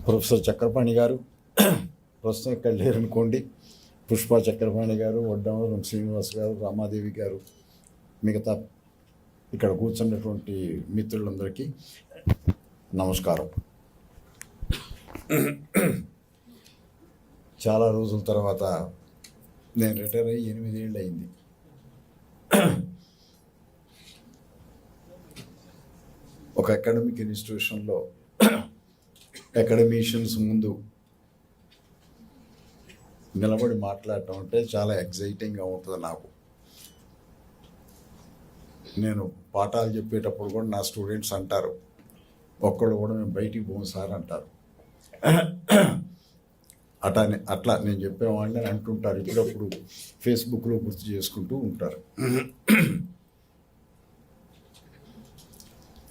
Professor Chakrapani గారు ప్రస్తుతం ఇక్కడ లేరనుకోండి. పుష్ప చక్రపాణి గారు, వడ్డావరం శ్రీనివాస్ గారు, రామాదేవి గారు, మిగతా ఇక్కడ కూర్చున్నటువంటి మిత్రులందరికీ నమస్కారం. చాలా రోజుల తర్వాత నేను రిటైర్ అయ్యి 8 ఏళ్ళు అయింది. ఒక అకాడమిక్ ఇన్స్టిట్యూషన్లో అకాడమీషియన్స్ ముందు నిలబడి మాట్లాడటం అంటే చాలా ఎగ్జైటింగ్గా ఉంటుంది నాకు. నేను పాఠాలు చెప్పేటప్పుడు కూడా నా స్టూడెంట్స్ అంటారు, ఒక్కళ్ళు కూడా మేము బయటికి పోము సార్ అంటారు. అట్లా నేను చెప్పేవాడిని అని అంటుంటారు. ఇప్పుడప్పుడు ఫేస్బుక్లో గుర్తు చేసుకుంటూ ఉంటారు.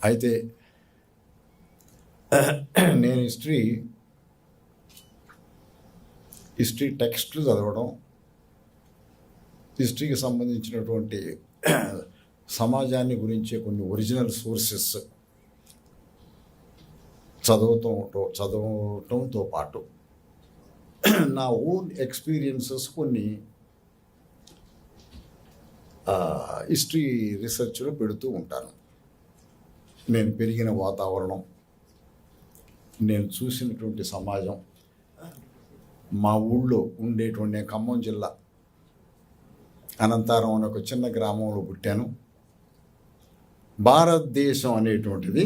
అయితే నేను హిస్టరీ టెక్స్ట్లు చదవడం, హిస్టరీకి సంబంధించినటువంటి సమాజాన్ని గురించే కొన్ని ఒరిజినల్ సోర్సెస్ చదవటంతో పాటు నా ఓన్ ఎక్స్పీరియన్సెస్ కొన్ని హిస్టరీ రీసెర్చ్లో పెడుతూ ఉంటాను. నేను పెరిగిన వాతావరణం, నేను చూసినటువంటి సమాజం, మా ఊళ్ళో ఉండేటువంటి ఖమ్మం జిల్లా అనంతారం అనే ఒక చిన్న గ్రామంలో పుట్టాను. భారతదేశం అనేటువంటిది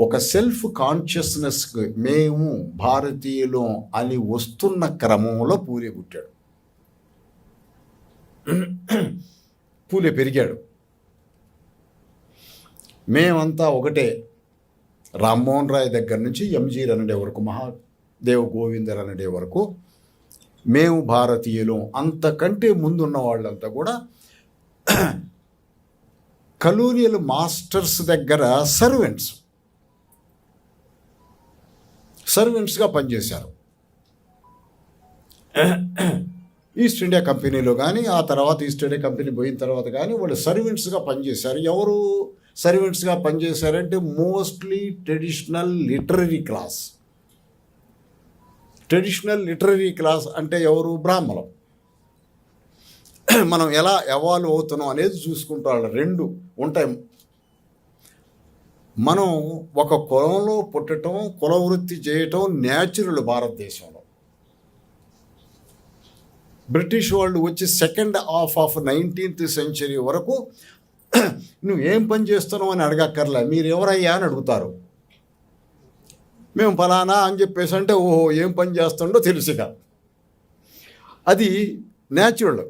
ఒక సెల్ఫ్ కాన్షియస్నెస్కి మేము భారతీయులం అని వస్తున్న క్రమంలో పూలే పుట్టాడు, పూలే పెరిగాడు. మేమంతా ఒకటే. రామ్మోహన్ రాయ్ దగ్గర నుంచి ఎంజీ రనడే వరకు, మహాదేవ్ గోవింద రనడే వరకు మేము భారతీయులం. అంతకంటే ముందున్న వాళ్ళంతా కూడా కలోనియల్ మాస్టర్స్ దగ్గర సర్వెంట్స్గా పనిచేశారు. ఈస్ట్ ఇండియా కంపెనీలో కానీ, ఆ తర్వాత ఈస్ట్ ఇండియా కంపెనీ పోయిన తర్వాత కానీ వాళ్ళు సర్వెంట్స్గా పనిచేశారు. ఎవరు సర్వెంట్స్గా పనిచేశారంటే మోస్ట్లీ ట్రెడిషనల్ లిటరరీ క్లాస్ అంటే ఎవరు? బ్రాహ్మణం. మనం ఎలా ఎవాల్వ్ అవుతున్నాం అనేది చూసుకుంటాం. రెండు ఉంటాయి. మనం ఒక కులంలో పుట్టడం, కుల వృత్తి చేయటం న్యాచురల్. భారతదేశంలో బ్రిటిష్ వాళ్ళు వచ్చి second half of 19th century వరకు నువ్వు ఏం పని చేస్తున్నావు అని అడగక్కర్లే, మీరు ఎవరయ్యా అని అడుగుతారు. మేము ఫలానా అని చెప్పేసి అంటే ఓహో ఏం పని చేస్తుండో తెలుసుగా, అది న్యాచురల్.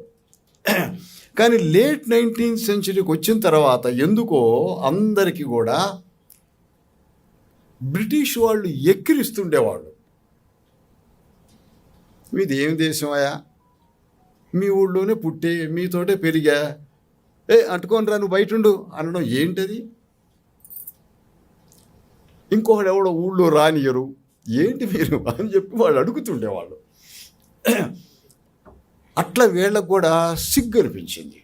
కానీ లేట్ 19th centuryకి వచ్చిన తర్వాత ఎందుకో అందరికీ కూడా బ్రిటిష్ వాళ్ళు ఎక్కిరిస్తుండేవాళ్ళు. మీది ఏం దేశమయ్యా, మీ ఊళ్ళోనే పుట్టే, మీతోటే పెరిగా, అంటుకొని రా నువ్వు బయట ఉండు అనడం ఏంటది? ఇంకొకడు ఎవడో ఊళ్ళో రానియరు, ఏంటి మీరు అని చెప్పి వాళ్ళు అడుగుతుండేవాళ్ళు. అట్లా వీళ్ళకు కూడా సిగ్గు అనిపించింది.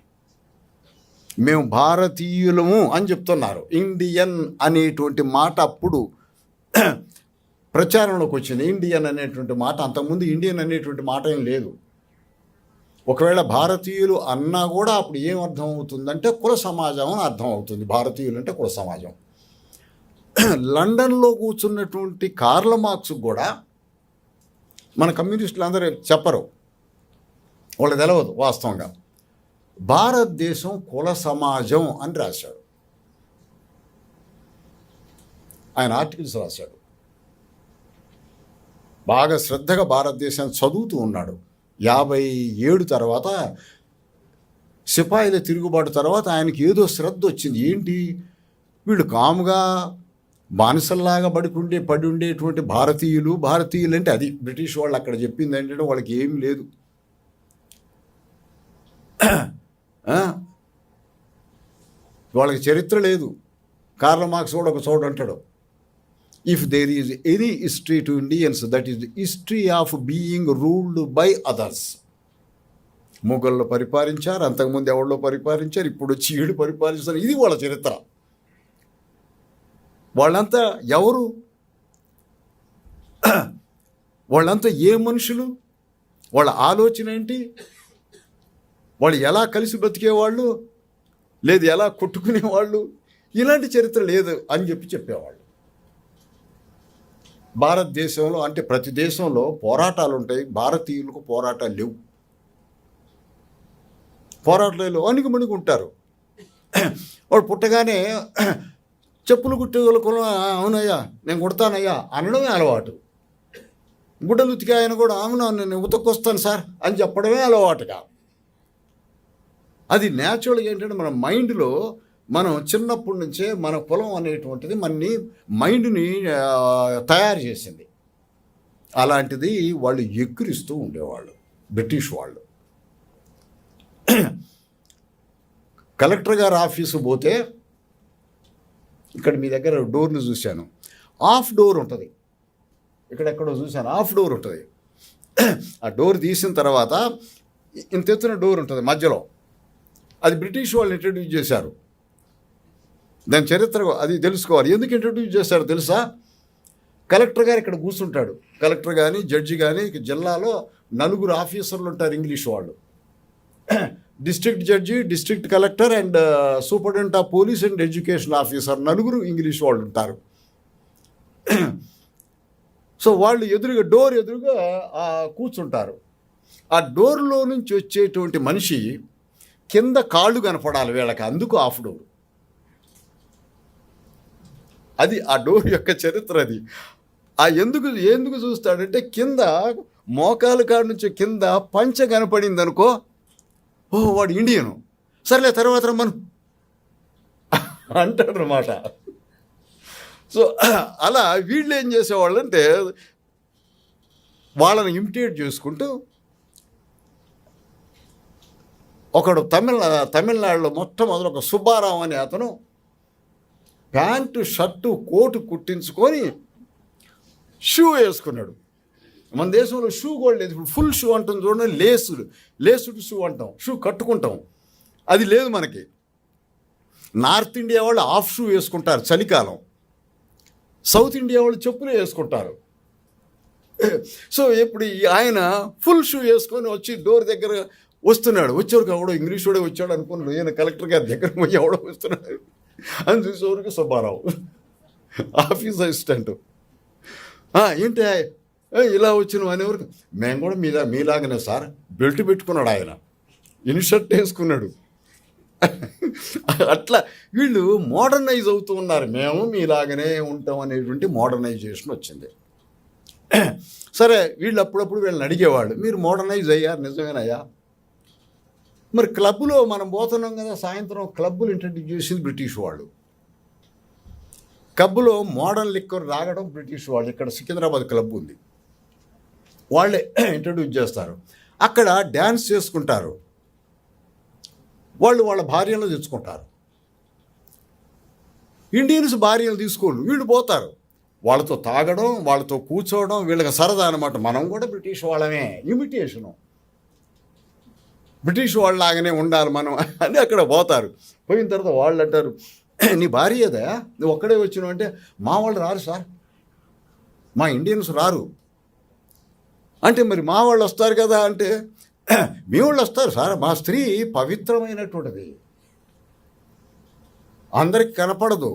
మేము భారతీయులము అని చెప్తున్నారు. ఇండియన్ అనేటువంటి మాట అప్పుడు ప్రచారంలోకి వచ్చింది. ఇండియన్ అనేటువంటి మాట, అంతకుముందు ఇండియన్ అనేటువంటి మాట ఏం లేదు. ఒకవేళ భారతీయులు అన్నా కూడా అప్పుడు ఏం అర్థం అవుతుందంటే కుల సమాజం అని అర్థం అవుతుంది. భారతీయులు అంటే కుల సమాజం. లండన్లో కూర్చున్నటువంటి కార్ల్ మార్క్స్ కూడా మన కమ్యూనిస్టులు అందరూ చెప్పరు, వాళ్ళకి తెలవదు వాస్తవంగా. భారతదేశం కుల సమాజం అని రాశాడు. ఆయన ఆర్టికల్స్ రాశాడు. బాగా శ్రద్ధగా భారతదేశాన్ని చదువుతూ ఉన్నాడు. 57 తర్వాత సిపాయిల తిరుగుబాటు తర్వాత ఆయనకి ఏదో శ్రద్ధ వచ్చింది. ఏంటి, వీళ్ళు కాముగా బానిసల్లాగా పడి ఉండేటువంటి భారతీయులు అంటే అది బ్రిటిష్ వాళ్ళు అక్కడ చెప్పింది ఏంటంటే వాళ్ళకి ఏం లేదు, వాళ్ళకి చరిత్ర లేదు. కార్ల్ మార్క్స్ కూడా ఒక చోట అంటాడు, if there is any history to Indians that is history of being ruled by others. మొఘళ్ళు పరిపాలించారు, అంతకుముందు ఎవరిలో పరిపాలించారు, ఇప్పుడు వచ్చి వీళ్ళు పరిపాలిస్తారు. ఇది వాళ్ళ చరిత్ర. వాళ్ళంతా ఎవరు? వాళ్ళంతా ఏ మనుషులు? వాళ్ళ ఆలోచన ఏంటి? వాళ్ళు ఎలా కలిసి బతికేవాళ్ళు, లేదు ఎలా కొట్టుకునేవాళ్ళు? ఇలాంటి చరిత్ర లేదు అని చెప్పేవాళ్ళు. భారతదేశంలో అంటే ప్రతి దేశంలో పోరాటాలు ఉంటాయి, భారతీయులకు పోరాటాలు లేవు. పోరాటాలు అణిగిమణిగి ఉంటారు. వాడు పుట్టగానే చెప్పులు కుట్టేవాళ్ళకు అవునయ్యా నేను కుడతానయ్యా అనడమే అలవాటు. గుడ్డలు ఉతికి ఆయన కూడా అవునా నేను ఉతకొస్తాను సార్ అని చెప్పడమే అలవాటుగా. అది న్యాచురల్గా ఏంటంటే మన మైండ్లో మనం చిన్నప్పటి నుంచే మన కులం అనేటువంటిది మనని మైండ్ని తయారు చేసింది. అలాంటిది వాళ్ళు ఎక్కిరిస్తూ ఉండేవాళ్ళు బ్రిటిష్ వాళ్ళు. కలెక్టర్ గారి ఆఫీసు పోతే ఇక్కడ మీ దగ్గర డోర్లు చూశాను, ఆఫ్ డోర్ ఉంటుంది. ఇక్కడెక్కడో చూశాను ఆఫ్ డోర్ ఉంటుంది. ఆ డోర్ తీసిన తర్వాత ఇంత ఎత్తున డోర్ ఉంటుంది మధ్యలో. అది బ్రిటిష్ వాళ్ళు ఇంట్రడ్యూస్ చేశారు. దాని చరిత్ర అది తెలుసుకోవాలి. ఎందుకు ఇంట్రడ్యూస్ చేశారు తెలుసా? కలెక్టర్ గారు ఇక్కడ కూర్చుంటాడు. కలెక్టర్ కానీ జడ్జి కానీ జిల్లాలో 4 ఆఫీసర్లు ఉంటారు ఇంగ్లీష్ వాళ్ళు. District judge, district collector and superintendent of police and education officer 4 English వాళ్ళు ఉంటారు. సో వాళ్ళు ఎదురుగా డోర్ ఎదురుగా కూర్చుంటారు. ఆ డోర్లో నుంచి వచ్చేటువంటి మనిషి కింద కాళ్ళు కనపడాలి వీళ్ళకి, అందుకు ఆఫ్ డోర్. అది ఆ డోర్ యొక్క చరిత్ర. అది ఎందుకు చూస్తాడంటే కింద మోకాలు కాడ నుంచి కింద పంచ కనపడింది అనుకో, ఓహో వాడు ఇండియను, సర్లే తర్వాత రమ్మను అంటాడు అన్నమాట. సో అలా వీళ్ళు ఏం చేసేవాళ్ళు అంటే వాళ్ళని ఇమిటేట్ చేసుకుంటూ ఒకడు తమిళనాడులో మొట్టమొదటి ఒక సుబ్బారావు అనే అతను ప్యాంటు షర్టు కోటు కుట్టించుకొని షూ వేసుకున్నాడు. మన దేశంలో షూ కూడా లేదు. ఇప్పుడు ఫుల్ షూ అంటాం చూడండి, లేసుడు షూ అంటాం, షూ కట్టుకుంటాం, అది లేదు మనకి. నార్త్ ఇండియా వాళ్ళు హాఫ్ షూ వేసుకుంటారు చలికాలం, సౌత్ ఇండియా వాళ్ళు చెప్పులు వేసుకుంటారు. సో ఇప్పుడు ఆయన ఫుల్ షూ వేసుకొని వచ్చి డోర్ దగ్గర వస్తున్నాడు. వచ్చేవరకు ఎవడో ఇంగ్లీష్ వాడే వచ్చాడు అనుకున్నాడు. ఈయన కలెక్టర్ గారి దగ్గర పోయి ఎవడో వస్తున్నాడు అని చూసేవరకు సుబ్బారావు ఆఫీస్ అసిస్టెంట్. ఏంటి ఇలా వచ్చిన అనేవరకు మేము కూడా మీలాగనే సార్, బెల్ట్ పెట్టుకున్నాడు ఆయన, ఇన్షర్ట్ వేసుకున్నాడు. అట్లా వీళ్ళు మోడర్నైజ్ అవుతూ ఉన్నారు. మేము మీలాగనే ఉంటాం అనేటువంటి మోడర్నైజేషన్ వచ్చింది. సరే వీళ్ళు అప్పుడప్పుడు వీళ్ళని అడిగేవాళ్ళు, మీరు మోడర్నైజ్ అయ్యారు నిజమేనయ్యా? మరి క్లబ్లో మనం పోతున్నాం కదా, సాయంత్రం క్లబ్బులు ఇంట్రడ్యూస్ చేసింది బ్రిటిష్ వాళ్ళు. క్లబ్లో మోడర్న్ లిక్కర్ రాగడం బ్రిటిష్ వాళ్ళు. ఇక్కడ సికింద్రాబాద్ క్లబ్ ఉంది, వాళ్ళే ఇంట్రడ్యూస్ చేస్తారు. అక్కడ డ్యాన్స్ చేసుకుంటారు, వాళ్ళు వాళ్ళ భార్యలను తెచ్చుకుంటారు. ఇండియన్స్ భార్యలు తీసుకోండి, వీళ్ళు పోతారు, వాళ్ళతో తాగడం, వాళ్ళతో కూర్చోవడం వీళ్ళకి సరదా అనమాట. మనం కూడా బ్రిటిష్ వాళ్ళమే, ఇమిటేషను, బ్రిటిష్ వాళ్ళలాగానే ఉండాలి మనం అని అక్కడ పోతారు. పోయిన తర్వాత వాళ్ళు అంటారు, నీ భార్య ఏదా, నువ్వు ఒక్కడే వచ్చినావు అంటే, మా వాళ్ళు రారు సార్, మా ఇండియన్స్ రారు అంటే, మరి మా వాళ్ళు వస్తారు కదా అంటే, మీ వాళ్ళు వస్తారు సార్, మా స్త్రీ పవిత్రమైనటువంటిది, అందరికి కనపడదు,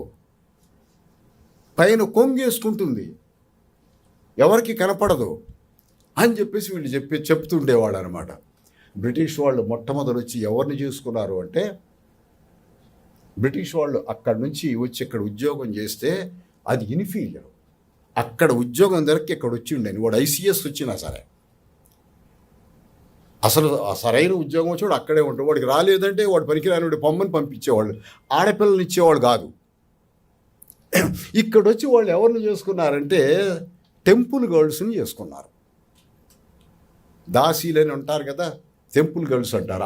పైన కొంగేసుకుంటుంది, ఎవరికి కనపడదు అని చెప్పేసి వీళ్ళు చెప్తుండేవాళ్ళు అనమాట. బ్రిటిష్ వాళ్ళు మొట్టమొదటి వచ్చి ఎవరిని చేసుకున్నారు అంటే, బ్రిటిష్ వాళ్ళు అక్కడి నుంచి వచ్చి ఇక్కడ ఉద్యోగం చేస్తే అది ఇన్ఫీరియర్, అక్కడ ఉద్యోగం దొరికి ఇక్కడ వచ్చి ఉండేది. వాడు ICS వచ్చినా సరే, అసలు సరైన ఉద్యోగం వచ్చేవాడు అక్కడే ఉంటాడు. వాడికి రాలేదంటే వాడు పనికిరాని వాడు పొమ్మని పంపించేవాళ్ళు, ఆడపిల్లలు ఇచ్చేవాళ్ళు కాదు. ఇక్కడ వచ్చి వాళ్ళు ఎవరిని చేసుకున్నారంటే టెంపుల్ గర్ల్స్ని చేసుకున్నారు. దాసీలని ఉంటారు కదా, టెంపుల్ గర్ల్స్ అంటారు,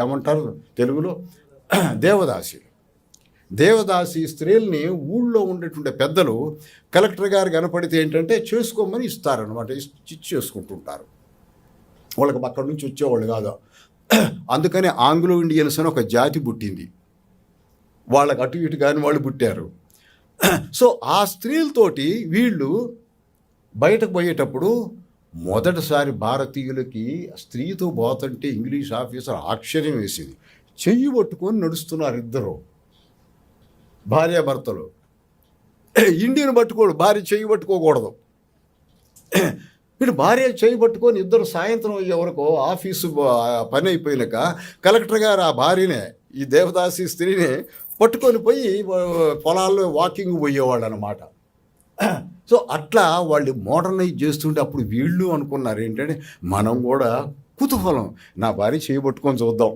ఏమంటారు తెలుగులో, దేవదాసీలు. దేవదాసి స్త్రీల్ని ఊళ్ళో ఉండేటువంటి పెద్దలు కలెక్టర్ గారు కనపడితే ఏంటంటే చేసుకోమని ఇస్తారనమాట, ఇచ్చి చేసుకుంటుంటారు. వాళ్ళకి అక్కడి నుంచి వచ్చేవాళ్ళు కాదు. అందుకని ఆంగ్లో ఇండియన్స్ అని ఒక జాతి పుట్టింది, వాళ్ళకి అటు ఇటు కానీ వాళ్ళు పుట్టారు. సో ఆ స్త్రీలతోటి వీళ్ళు బయటకు పోయేటప్పుడు మొదటిసారి భారతీయులకి స్త్రీతో పోతుంటే ఇంగ్లీష్ ఆఫీసర్ ఆశ్చర్యం వేసింది. చెయ్యి పట్టుకొని నడుస్తున్నారు ఇద్దరు భార్యాభర్తలు. ఇండియన్ పట్టుకోడు, భార్య చెయ్యి పట్టుకోకూడదు. వీడు భార్య చేయి పట్టుకొని ఇద్దరు సాయంత్రం అయ్యే వరకు ఆఫీసు పని అయిపోయినాక కలెక్టర్ గారు ఆ భార్యనే, ఈ దేవదాసి స్త్రీని పట్టుకొని పోయి పొలాల్లో వాకింగ్ పోయేవాళ్ళు అనమాట. సో అట్లా వాళ్ళు మోడర్నైజ్ చేస్తుంటే అప్పుడు వీళ్ళు అనుకున్నారు ఏంటంటే మనం కూడా కుతూహలం, నా భార్య చేయి పట్టుకొని చూద్దాం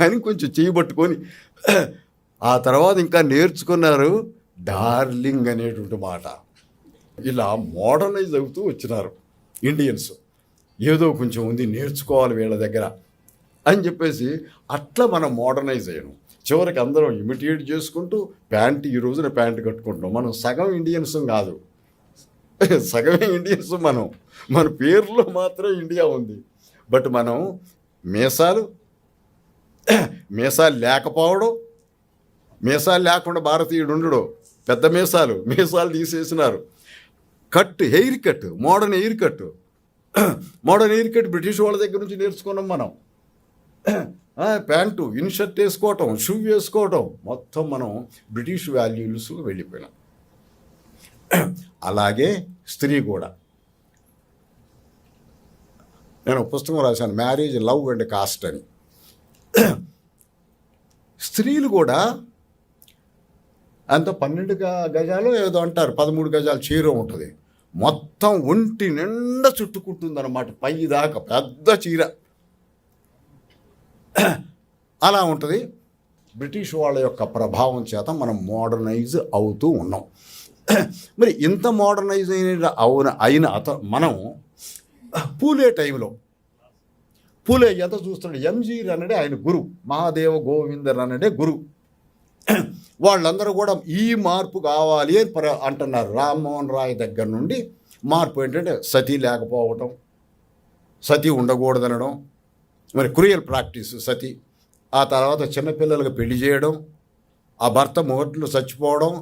అని కొంచెం చేయి పట్టుకొని ఆ తర్వాత ఇంకా నేర్చుకున్నారు డార్లింగ్ అనేటువంటి మాట. ఇలా మోడర్నైజ్ అవుతూ వచ్చినారు ఇండియన్స్. ఏదో కొంచెం ఉంది నేర్చుకోవాలి వీళ్ళ దగ్గర అని చెప్పేసి అట్లా మనం మోడర్నైజ్ అయ్యాను. చివరికి అందరం ఇమిటేట్ చేసుకుంటూ ప్యాంటు, ఈ రోజున ప్యాంటు కట్టుకుంటున్నాం. మనం సగం ఇండియన్స్ కాదు, సగమే ఇండియన్స్. మన పేరులో మాత్రం ఇండియా ఉంది. బట్ మనం మీసాలు లేకపోవడం, మీసాలు లేకుండా భారతీయుడు ఉండడు. పెద్ద మీసాలు తీసేసినారు. Hair cut, modern hair cut British వాళ్ళ దగ్గర నుంచి నేర్చుకున్నాం మనం. ప్యాంటు, ఇన్షర్ట్ వేసుకోవటం, షూ వేసుకోవటం, మొత్తం మనం బ్రిటిష్ వాల్యూస్ వెళ్ళిపోయినాం. అలాగే స్త్రీ కూడా. నేను ఒక పుస్తకం రాశాను, మ్యారేజ్, లవ్ అండ్ కాస్ట్ అని. స్త్రీలు కూడా అంత 12 గజాలు ఏదో అంటారు, 13 గజాల చీర ఉంటుంది, మొత్తం ఒంటి నిండా చుట్టుకుంటుందన్నమాట, పై దాకా పెద్ద చీర అలా ఉంటుంది. బ్రిటిష్ వాళ్ళ యొక్క ప్రభావం చేత మనం మోడర్నైజ్ అవుతూ ఉన్నాం. మరి ఇంత మోడర్నైజ్ అయిన మనం పూలే టైంలో, పూలే ఎంత చూస్తున్నాడు, ఎంజీ రన్నడే ఆయన గురు, మహాదేవ గోవింద రన్నడే గురు. వాళ్ళందరూ కూడా ఈ మార్పు కావాలి అని అంటున్నారు. రామ్మోహన్ రాయ్ దగ్గర నుండి మార్పు ఏంటంటే సతీ లేకపోవటం, సతీ ఉండకూడదనడం, మరి క్రూయల్ ప్రాక్టీస్ సతీ. ఆ తర్వాత చిన్నపిల్లలకు పెళ్లి చేయడం, ఆ భర్త మొదట్లో చచ్చిపోవడం,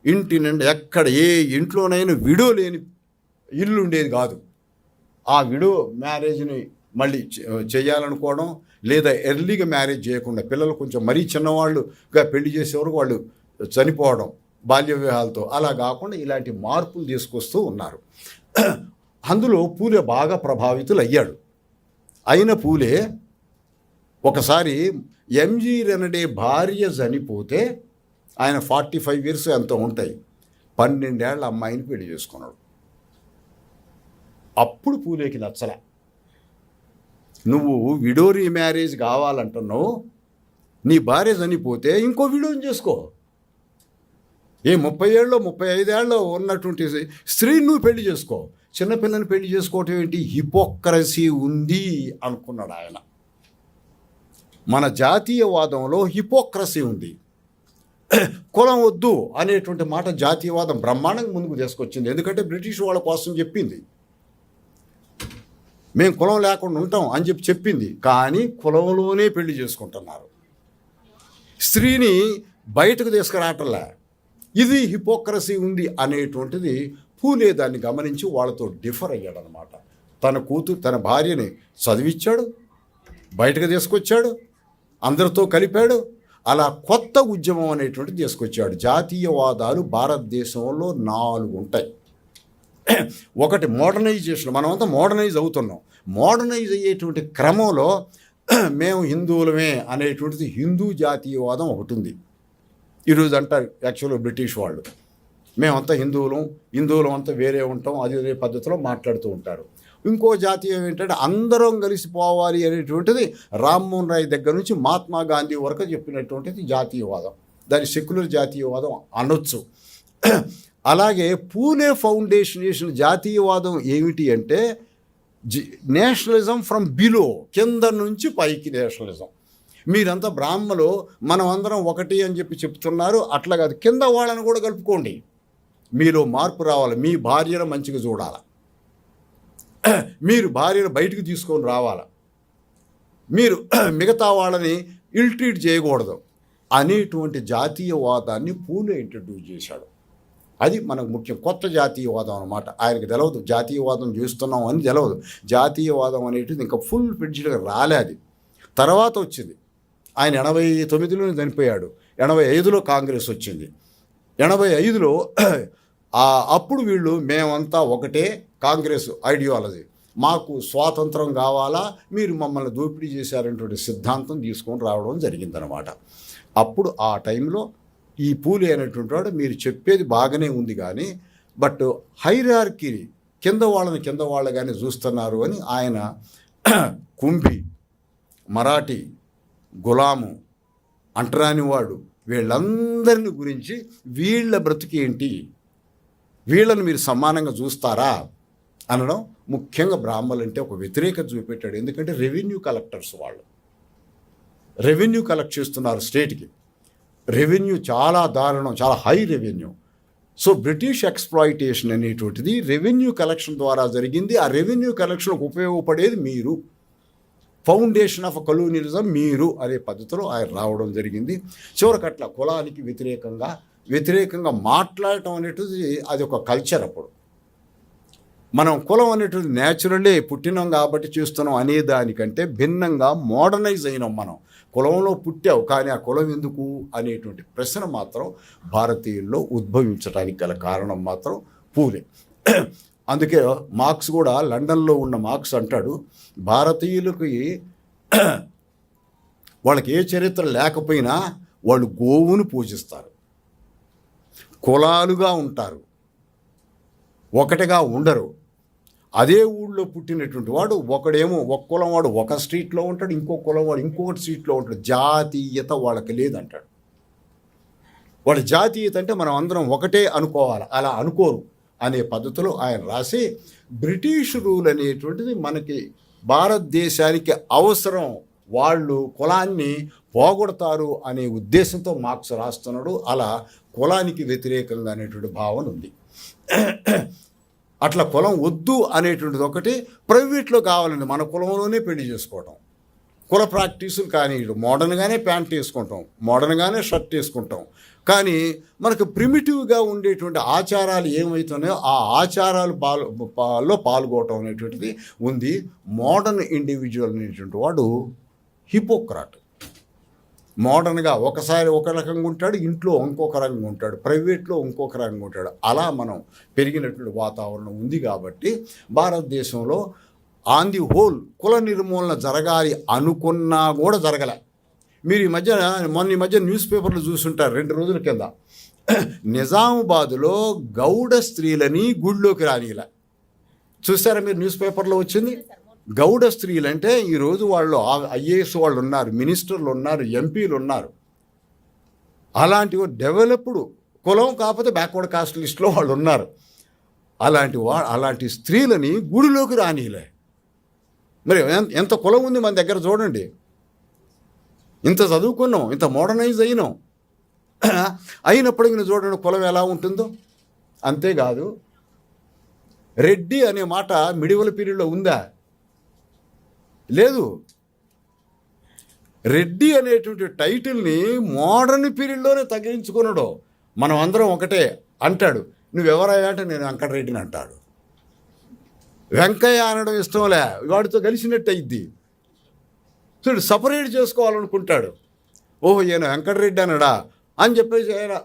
ఇంటి నుండి ఎక్కడ ఏ ఇంట్లోనైనా విడో లేని ఇల్లు ఉండేది కాదు. ఆ విడో మ్యారేజ్ని మళ్ళీ చేయాలనుకోవడం, లేదా ఎర్లీగా మ్యారేజ్ చేయకుండా పిల్లలు కొంచెం మరీ చిన్నవాళ్ళుగా పెళ్లి చేసేవరకు వాళ్ళు చనిపోవడం బాల్య వివాహాలతో, అలా కాకుండా ఇలాంటి మార్పులు తీసుకొస్తూ ఉన్నారు. అందులో పూలే బాగా ప్రభావితులు అయ్యాడు. అయిన పూలే ఒకసారి ఎంజీ రెనడే భార్య చనిపోతే, ఆయన 45 years ఎంతో ఉంటాయి, 12 ఏళ్ల అమ్మాయిని పెళ్లి చేసుకున్నాడు. అప్పుడు పూలేకి నచ్చలే. నువ్వు విడో రీమ్యారేజ్ కావాలంటున్నావు, నీ భార్య చనిపోతే ఇంకో విడోని చేసుకో. 30 ఏళ్ళలో 35 ఏళ్ళలో ఉన్నటువంటి స్త్రీని నువ్వు పెళ్లి చేసుకో, చిన్నపిల్లని పెళ్లి చేసుకోవటం ఏంటి, హిపోక్రసీ ఉంది అనుకున్నాడు ఆయన. మన జాతీయవాదంలో హిపోక్రసీ ఉంది. కులం వద్దు అనేటువంటి మాట జాతీయవాదం బ్రహ్మాండంగా ముందుకు తీసుకొచ్చింది. ఎందుకంటే బ్రిటిష్ వాళ్ళ కోసం చెప్పింది, మేము కులం లేకుండా ఉంటాం అని చెప్పింది. కానీ కులంలోనే పెళ్లి చేసుకుంటున్నారు, స్త్రీని బయటకు తీసుకురావటంలా. ఇది హిపోక్రసీ ఉంది అనేటువంటిది పూలే దాన్ని గమనించి వాళ్ళతో డిఫర్ అయ్యాడనమాట. తన భార్యని చదివించాడు, బయటకు తీసుకొచ్చాడు, అందరితో కలిపాడు. అలా కొత్త ఉద్యమం అనేటువంటిది తీసుకొచ్చాడు. జాతీయవాదాలు భారతదేశంలో 4 ఉంటాయి. ఒకటి మోడర్నైజేషన్, మనమంతా మోడర్నైజ్ అవుతున్నాం. మోడర్నైజ్ అయ్యేటువంటి క్రమంలో మేము హిందువులమే అనేటువంటిది హిందూ జాతీయవాదం ఒకటి ఉంది. ఈరోజు అంటారు యాక్చువల్గా బ్రిటిష్ వాళ్ళు, మేమంతా హిందువులం అంతా వేరే ఉంటాం, అదే పద్ధతిలో మాట్లాడుతూ ఉంటారు. ఇంకో జాతీయం ఏంటంటే అందరం కలిసిపోవాలి అనేటువంటిది రామ్మోహన్ రాయ్ దగ్గర నుంచి మహాత్మా గాంధీ వరకు చెప్పినటువంటిది జాతీయవాదం. దాని సెక్యులర్ జాతీయవాదం అనొచ్చు. అలాగే పూలే ఫౌండేషన్ చేసిన జాతీయవాదం ఏమిటి అంటే నేషనలిజం ఫ్రమ్ బిలో, కింద నుంచి పైకి నేషనలిజం. మీరంతా బ్రాహ్మలు, మనం అందరం ఒకటి అని చెప్తున్నారు, అట్లా కాదు, కింద వాళ్ళని కూడా కలుపుకోండి. మీలో మార్పు రావాలి, మీ భార్యను మంచిగా చూడాలి, మీరు భార్యను బయటకు తీసుకొని రావాలి, మీరు మిగతా వాళ్ళని ఇల్ట్రీట్ చేయకూడదు. అనేటువంటి జాతీయవాదాన్ని పూలే ఇంట్రడ్యూస్ చేశాడు. అది మనకు ముఖ్యం. కొత్త జాతీయవాదం అన్నమాట. ఆయనకు తెలవదు జాతీయవాదం చేస్తున్నాం అని తెలవదు. జాతీయవాదం అనేటిది ఇంకా ఫుల్ ఫ్లెడ్జ్డ్గా రాలే. అది తర్వాత వచ్చింది. ఆయన 89లోనే చనిపోయాడు. 85లో కాంగ్రెస్ వచ్చింది. 85లో అప్పుడు వీళ్ళు మేమంతా ఒకటే, కాంగ్రెస్ ఐడియాలజీ, మాకు స్వాతంత్రం కావాలా, మీరు మమ్మల్ని దోపిడీ చేశారనేటువంటి సిద్ధాంతం తీసుకొని రావడం జరిగిందనమాట. అప్పుడు ఆ టైంలో ఈ పూలే అనేటువంటి వాడు మీరు చెప్పేది బాగానే ఉంది కానీ బట్ హైరార్కీని కింద వాళ్ళగానే చూస్తున్నారు అని ఆయన కుంభి, మరాఠీ, గులాము, అంటరానివాడు వీళ్ళందరిని గురించి వీళ్ళ బ్రతికేంటి, వీళ్ళని మీరు సమానంగా చూస్తారా అనడం. ముఖ్యంగా బ్రాహ్మణులు అంటే ఒక వ్యతిరేకత చూపెట్టాడు. ఎందుకంటే రెవెన్యూ కలెక్టర్స్ వాళ్ళు రెవెన్యూ కలెక్ట్ చేస్తున్నారు స్టేట్కి. రెవెన్యూ చాలా దారుణం, చాలా high revenue. So British exploitation అనేటువంటిది రెవెన్యూ కలెక్షన్ ద్వారా జరిగింది. ఆ రెవెన్యూ కలెక్షన్కు ఉపయోగపడేది మీరు, ఫౌండేషన్ ఆఫ్ కలోనియలిజం మీరు అనే పద్ధతిలో ఆయన రావడం జరిగింది. చివరికట్ల కులానికి వ్యతిరేకంగా మాట్లాడటం అనేటువంటిది అది ఒక కల్చర్. అప్పుడు మనం కులం అనేటువంటి న్యాచురల్లే పుట్టినాం కాబట్టి చేస్తున్నాం అనే దానికంటే భిన్నంగా మోడర్నైజ్ అయినాం. మనం కులంలో పుట్టావు కానీ ఆ కులం ఎందుకు అనేటువంటి ప్రశ్న మాత్రం భారతీయుల్లో ఉద్భవించడానికి గల కారణం మాత్రం పూలే. అందుకే మార్క్స్ కూడా, లండన్లో ఉన్న మార్క్స్ అంటాడు, భారతీయులకి వాళ్ళకి ఏ చరిత్ర లేకపోయినా వాళ్ళు గోవును పూజిస్తారు, కులాలుగా ఉంటారు, ఒకటిగా ఉండరు. అదే ఊళ్ళో పుట్టినటువంటి వాడు ఒకడేమో ఒక కులం వాడు ఒక స్ట్రీట్లో ఉంటాడు, ఇంకో కులం వాడు ఇంకొకటి స్ట్రీట్లో ఉంటాడు. జాతీయత వాళ్ళకి లేదంటాడు. వాళ్ళ జాతీయత అంటే మనం అందరం ఒకటే అనుకోవాలి, అలా అనుకోరు అనే పద్ధతిలో ఆయన రాసి బ్రిటిష్ రూల్ అనేటువంటిది మనకి భారతదేశానికి అవసరం, వాళ్ళు కులాన్ని పోగొడతారు అనే ఉద్దేశంతో మార్క్స్ రాస్తున్నాడు. అలా కులానికి వ్యతిరేకంగా అనేటువంటి భావన ఉంది. అట్లా కులం వద్దు అనేటువంటిది ఒకటి. ప్రైవేట్లో కావాలండి మన కులంలోనే పెళ్లి చేసుకోవటం, కుల ప్రాక్టీసులు కానీ మోడర్న్గానే ప్యాంట్ వేసుకుంటాం, మోడర్న్గానే షర్ట్ వేసుకుంటాం. కానీ మనకు ప్రిమిటివ్గా ఉండేటువంటి ఆచారాలు ఏమవుతున్నాయో ఆ ఆచారాలు పాల్గొనడం అనేటువంటిది ఉంది. మోడర్న్ ఇండివిజువల్ అనేటువంటి వాడు హిపోక్రాట్. మోడర్న్గా ఒకసారి ఒక రకంగా ఉంటాడు, ఇంట్లో ఇంకొక రకంగా ఉంటాడు, ప్రైవేట్లో ఇంకొక రకంగా ఉంటాడు. అలా మనం పెరిగినటువంటి వాతావరణం ఉంది కాబట్టి భారతదేశంలో ఆన్ ది హోల్ కుల నిర్మూలన జరగాలి అనుకున్నా కూడా జరగలే. మీరు మొన్న ఈ మధ్య న్యూస్ పేపర్లు చూస్తుంటారు. 2 రోజుల కింద నిజామాబాద్లో గౌడ స్త్రీలని గుడిలోకి రానిలా చూస్తారా మీరు? న్యూస్ పేపర్లో వచ్చింది. గౌడ స్త్రీలు అంటే ఈరోజు వాళ్ళు ఐఏఎస్ వాళ్ళు ఉన్నారు, మినిస్టర్లు ఉన్నారు, ఎంపీలు ఉన్నారు. అలాంటి డెవలప్డ్ కులం కాకపోతే బ్యాక్వర్డ్ కాస్ట్ లిస్ట్లో వాళ్ళు ఉన్నారు. అలాంటి స్త్రీలని గుడిలోకి రానిలే. మరి ఎంత కులం ఉంది మన దగ్గర చూడండి. ఇంత చదువుకున్నాం, ఇంత మోడర్నైజ్ అయినప్పటికీ చూడండి కులం ఎలా ఉంటుందో. అంతేకాదు రెడ్డి అనే మాట మిడివల్ పీరియడ్లో ఉందా? లేదు. రెడ్డి అనేటువంటి టైటిల్ని మోడర్న్ పీరియడ్లోనే తగ్గించుకున్నాడు. మనం అందరం ఒకటే అంటాడు. నువ్వెవరయ్యా అంటే నేను వెంకటరెడ్డిని అంటాడు. వెంకయ్య అనడం ఇష్టంలే, వాడితో కలిసినట్టు అయింది. చూడు సపరేట్ చేసుకోవాలనుకుంటాడు. ఓహో ఈయన వెంకటరెడ్డి అనడా అని చెప్పేసి ఆయన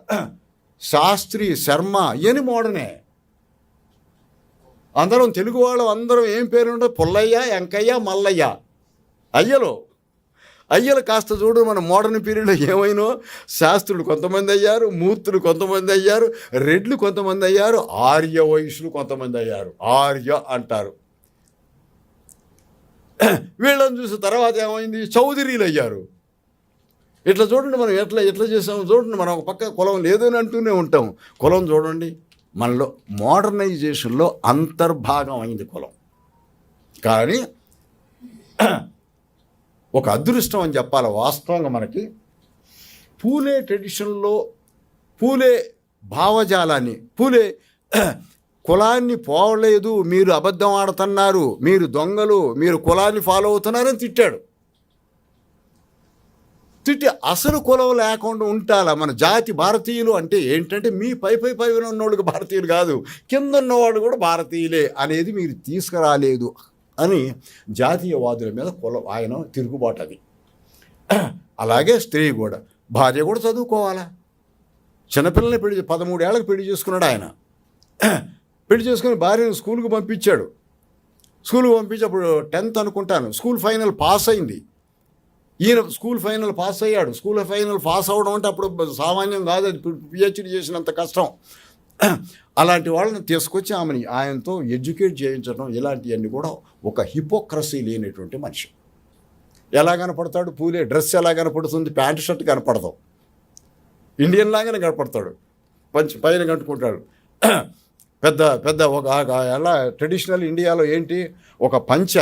శాస్త్రి, శర్మ ఇవన్నీ మోడర్నే. అందరం తెలుగు వాళ్ళు అందరం ఏం పేరు ఉండదు, పుల్లయ్య, వెంకయ్య, మల్లయ్య, అయ్యలు కాస్త చూడు మన మోడర్న్ పీరియడ్లో ఏమైనా శాస్త్రులు కొంతమంది అయ్యారు, మూర్తులు కొంతమంది అయ్యారు, రెడ్లు కొంతమంది అయ్యారు, ఆర్య వయసులు కొంతమంది అయ్యారు. ఆర్య అంటారు. వీళ్ళని చూసిన తర్వాత ఏమైంది, చౌదరీలు అయ్యారు. ఇట్లా చూడండి మనం ఎట్లా చేసాము చూడండి. మనం ఒక పక్క కులం లేదని అంటూనే ఉంటాం. కులం చూడండి మనలో మోడర్నైజేషన్లో అంతర్భాగం అయింది కులం. కానీ ఒక అదృష్టం అని చెప్పాలి వాస్తవంగా. మనకి పూలే ట్రెడిషన్లో పూలే భావజాలాన్ని, పూలే కులాన్ని పోవలేదు, మీరు అబద్ధం ఆడుతున్నారు, మీరు దొంగలు, మీరు కులాన్ని ఫాలో అవుతున్నారని తిట్టి అసలు కులం లేకుండా ఉంటాలా. మన జాతి భారతీయులు అంటే ఏంటంటే మీ పై ఉన్నోళ్ళకి భారతీయులు కాదు, కింద ఉన్నవాళ్ళు కూడా భారతీయులే అనేది మీరు తీసుకురాలేదు అని జాతీయవాదుల మీద ఆయన తిరుగుబాటు అది. అలాగే స్త్రీ కూడా, భార్య కూడా చదువుకోవాలా. చిన్నపిల్లల్ని 13 ఏళ్ళకి పెళ్లి చేసుకున్నాడు ఆయన. పెళ్లి చేసుకుని భార్యను స్కూల్కి పంపించాడు. స్కూల్కి పంపించి అప్పుడు 10th అనుకుంటాను, స్కూల్ ఫైనల్ పాస్ అయింది. ఈయన స్కూల్ ఫైనల్ పాస్ అయ్యాడు. స్కూల్ ఫైనల్ పాస్ అవ్వడం అంటే అప్పుడు సామాన్యం కాదు, అది PhD చేసినంత కష్టం. అలాంటి వాళ్ళని తీసుకొచ్చి ఆయనతో ఎడ్యుకేట్ చేయించడం, ఇలాంటివన్నీ కూడా ఒక హిపోక్రసీ లేనటువంటి మనిషి. ఎలా కనపడతాడు పూలే? డ్రెస్ ఎలా కనపడుతుంది? ప్యాంటు షర్ట్ కనపడతాం, ఇండియన్ లాగానే కనపడతాడు. పైన కట్టుకుంటాడు పెద్ద ఒక ఎలా ట్రెడిషనల్ ఇండియాలో ఏంటి, ఒక పంచ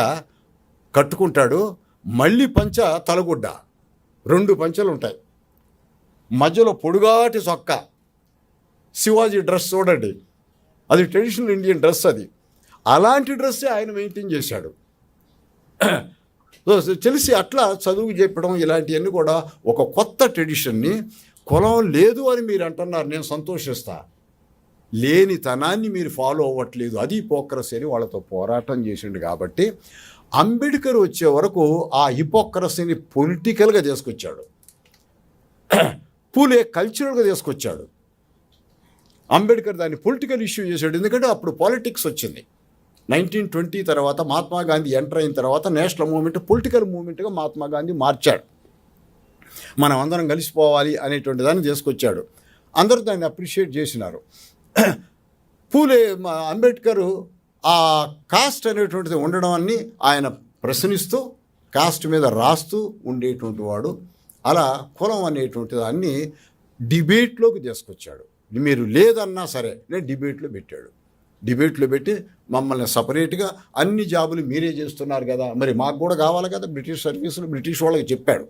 కట్టుకుంటాడు, మళ్ళీ పంచ తలగుడ్డ, 2 పంచలు ఉంటాయి, మధ్యలో పొడుగాటి చొక్క. శివాజీ డ్రెస్ చూడండి, అది ట్రెడిషనల్ ఇండియన్ డ్రెస్. అది అలాంటి డ్రెస్సే ఆయన మెయింటైన్ చేశాడు. తెలిసి అట్లా చదువు చెప్పడం ఇలాంటివన్నీ కూడా ఒక కొత్త ట్రెడిషన్ని, కులం లేదు అని మీరు అంటున్నారు, నేను సంతోషిస్తా. లేనితనాన్ని మీరు ఫాలో అవ్వట్లేదు, అది హిపోక్రసీ అని వాళ్ళతో పోరాటం చేసిండు. కాబట్టి అంబేద్కర్ వచ్చే వరకు ఆ హిపోక్రసీని పొలిటికల్గా తీసుకొచ్చాడు, పూలే కల్చరల్గా తీసుకొచ్చాడు. అంబేద్కర్ దాన్ని పొలిటికల్ ఇష్యూ చేశాడు, ఎందుకంటే అప్పుడు పాలిటిక్స్ వచ్చింది. 1920 తర్వాత మహాత్మా గాంధీ ఎంటర్ అయిన తర్వాత నేషనల్ మూవ్మెంట్ పొలిటికల్ మూవ్మెంట్గా మహాత్మా గాంధీ మార్చాడు. మనం అందరం కలిసిపోవాలి అనేటువంటి దాన్ని తీసుకొచ్చాడు. అందరూ దాన్ని అప్రిషియేట్ చేసినారు. పూలే అంబేద్కర్ ఆ కాస్ట్ అనేటువంటిది ఉండడం అని ఆయన ప్రశ్నిస్తూ కాస్ట్ మీద రాస్తూ ఉండేటువంటి వాడు. అలా కులం అనేటువంటి దాన్ని డిబేట్లోకి తీసుకొచ్చాడు. మీరు లేదన్నా సరే నేను డిబేట్లో పెట్టాడు. డిబేట్లో పెట్టి మమ్మల్ని సపరేట్గా అన్ని జాబులు మీరే చేస్తున్నారు కదా, మరి మాకు కూడా కావాలి కదా బ్రిటిష్ సర్వీసులు. బ్రిటిష్ వాళ్ళకి చెప్పాడు,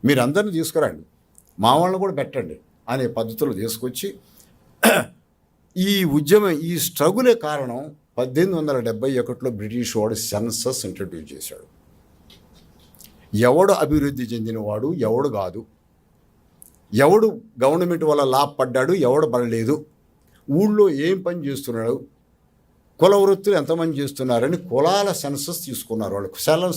మీరు అందరిని తీసుకురండి, మా వాళ్ళని కూడా పెట్టండి అనే పద్ధతులు తీసుకొచ్చి ఈ ఉద్యమం, ఈ స్ట్రగులే కారణం 1871లో బ్రిటిష్ వాడు సెన్సస్ ఇంట్రడ్యూస్ చేశాడు. ఎవడు అభివృద్ధి చెందినవాడు, ఎవడు కాదు, ఎవడు గవర్నమెంట్ వల్ల లాభపడ్డాడు, ఎవడు పడలేదు, ఊళ్ళో ఏం పని చేస్తున్నాడు, కుల వృత్తులు ఎంతమంది చేస్తున్నారని కులాల సెన్సస్ తీసుకున్నారు వాళ్ళు.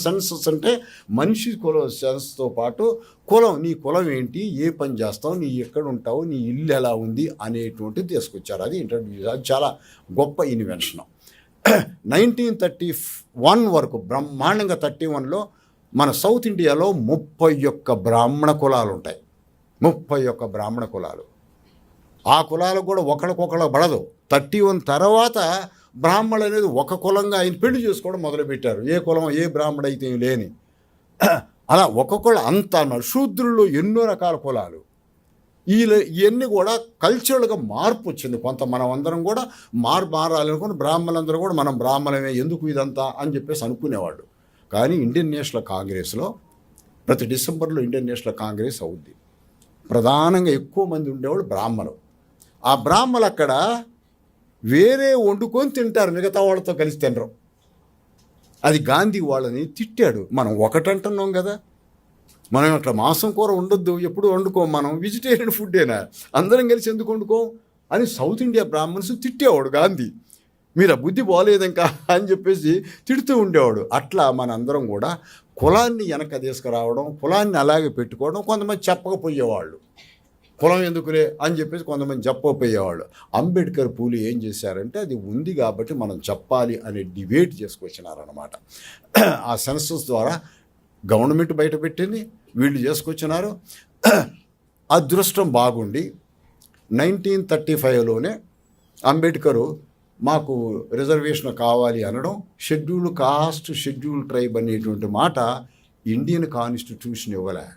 సెన్సస్ అంటే మనిషి కుల సెన్స్తో పాటు కులం, నీ కులం ఏంటి, ఏ పని చేస్తావు, నీ ఎక్కడ ఉంటావు, నీ ఇల్లు ఎలా ఉంది అనేటువంటిది తీసుకొచ్చారు. అది ఇంట్రడ్యూస్, అది చాలా గొప్ప ఇన్వెన్షన్. 1931 వరకు బ్రహ్మాండంగా 31లో మన సౌత్ ఇండియాలో 31 బ్రాహ్మణ కులాలు ఉంటాయి. 31 బ్రాహ్మణ కులాలు. ఆ కులాలకు కూడా ఒకరికొకరు పడదు. 31 తర్వాత బ్రాహ్మణులు అనేది ఒక కులంగా ఆయన పెళ్లి చేసుకోవడం మొదలుపెట్టారు. ఏ కులం, ఏ బ్రాహ్మణ అయితే లేని, అలా ఒక్కొక్కళ్ళు అంత అన్నారు. శూద్రుల్లో ఎన్నో రకాల కులాలు. ఇవన్నీ కూడా కల్చరల్గా మార్పు వచ్చింది కొంత. మనం అందరం కూడా మారాలనుకుని బ్రాహ్మణులందరూ కూడా మనం బ్రాహ్మణమే, ఎందుకు ఇదంతా అని చెప్పేసి అనుకునేవాడు. కానీ ఇండియన్ నేషనల్ కాంగ్రెస్లో ప్రతి డిసెంబర్లో ఇండియన్ నేషనల్ కాంగ్రెస్ అవుద్ది. ప్రధానంగా ఎక్కువ మంది ఉండేవాళ్ళు బ్రాహ్మణులు. ఆ బ్రాహ్మణులు అక్కడ వేరే వండుకొని తింటారు, మిగతా వాళ్ళతో కలిసి తినరు. అది గాంధీ వాళ్ళని తిట్టాడు. మనం ఒకటంటున్నాం కదా, మనం అట్లా మాంసం కూర ఉండొద్దు, ఎప్పుడు వండుకోం, మనం వెజిటేరియన్ ఫుడ్డేనా, అందరం కలిసి ఎందుకు వండుకోం అని సౌత్ ఇండియా బ్రాహ్మణ్స్ తిట్టేవాడు గాంధీ. మీరు ఆ బుద్ధి బాగోలేదు ఇంకా అని చెప్పేసి తిడుతూ ఉండేవాడు. అట్లా మనందరం కూడా కులాన్ని వెనక తీసుకురావడం, కులాన్ని అలాగే పెట్టుకోవడం. కొంతమంది చెప్పకపోయేవాళ్ళు, కులం ఎందుకులే అని చెప్పేసి కొంతమంది చెప్పకపోయేవాళ్ళు. అంబేద్కర్ పూలు ఏం చేశారంటే అది ఉంది కాబట్టి మనం చెప్పాలి అనే డిబేట్ చేసుకొచ్చినారన్నమాట. ఆ సెన్సస్ ద్వారా గవర్నమెంట్ బయట పెట్టింది, వీళ్ళు చేసుకొచ్చినారు. అదృష్టం బాగుండి 1935లోనే అంబేద్కరు మాకు రిజర్వేషన్ కావాలి అనడం, షెడ్యూల్ కాస్ట్, షెడ్యూల్ ట్రైబ్ అనేటువంటి మాట ఇండియన్ కాన్స్టిట్యూషన్ ఇవ్వలే.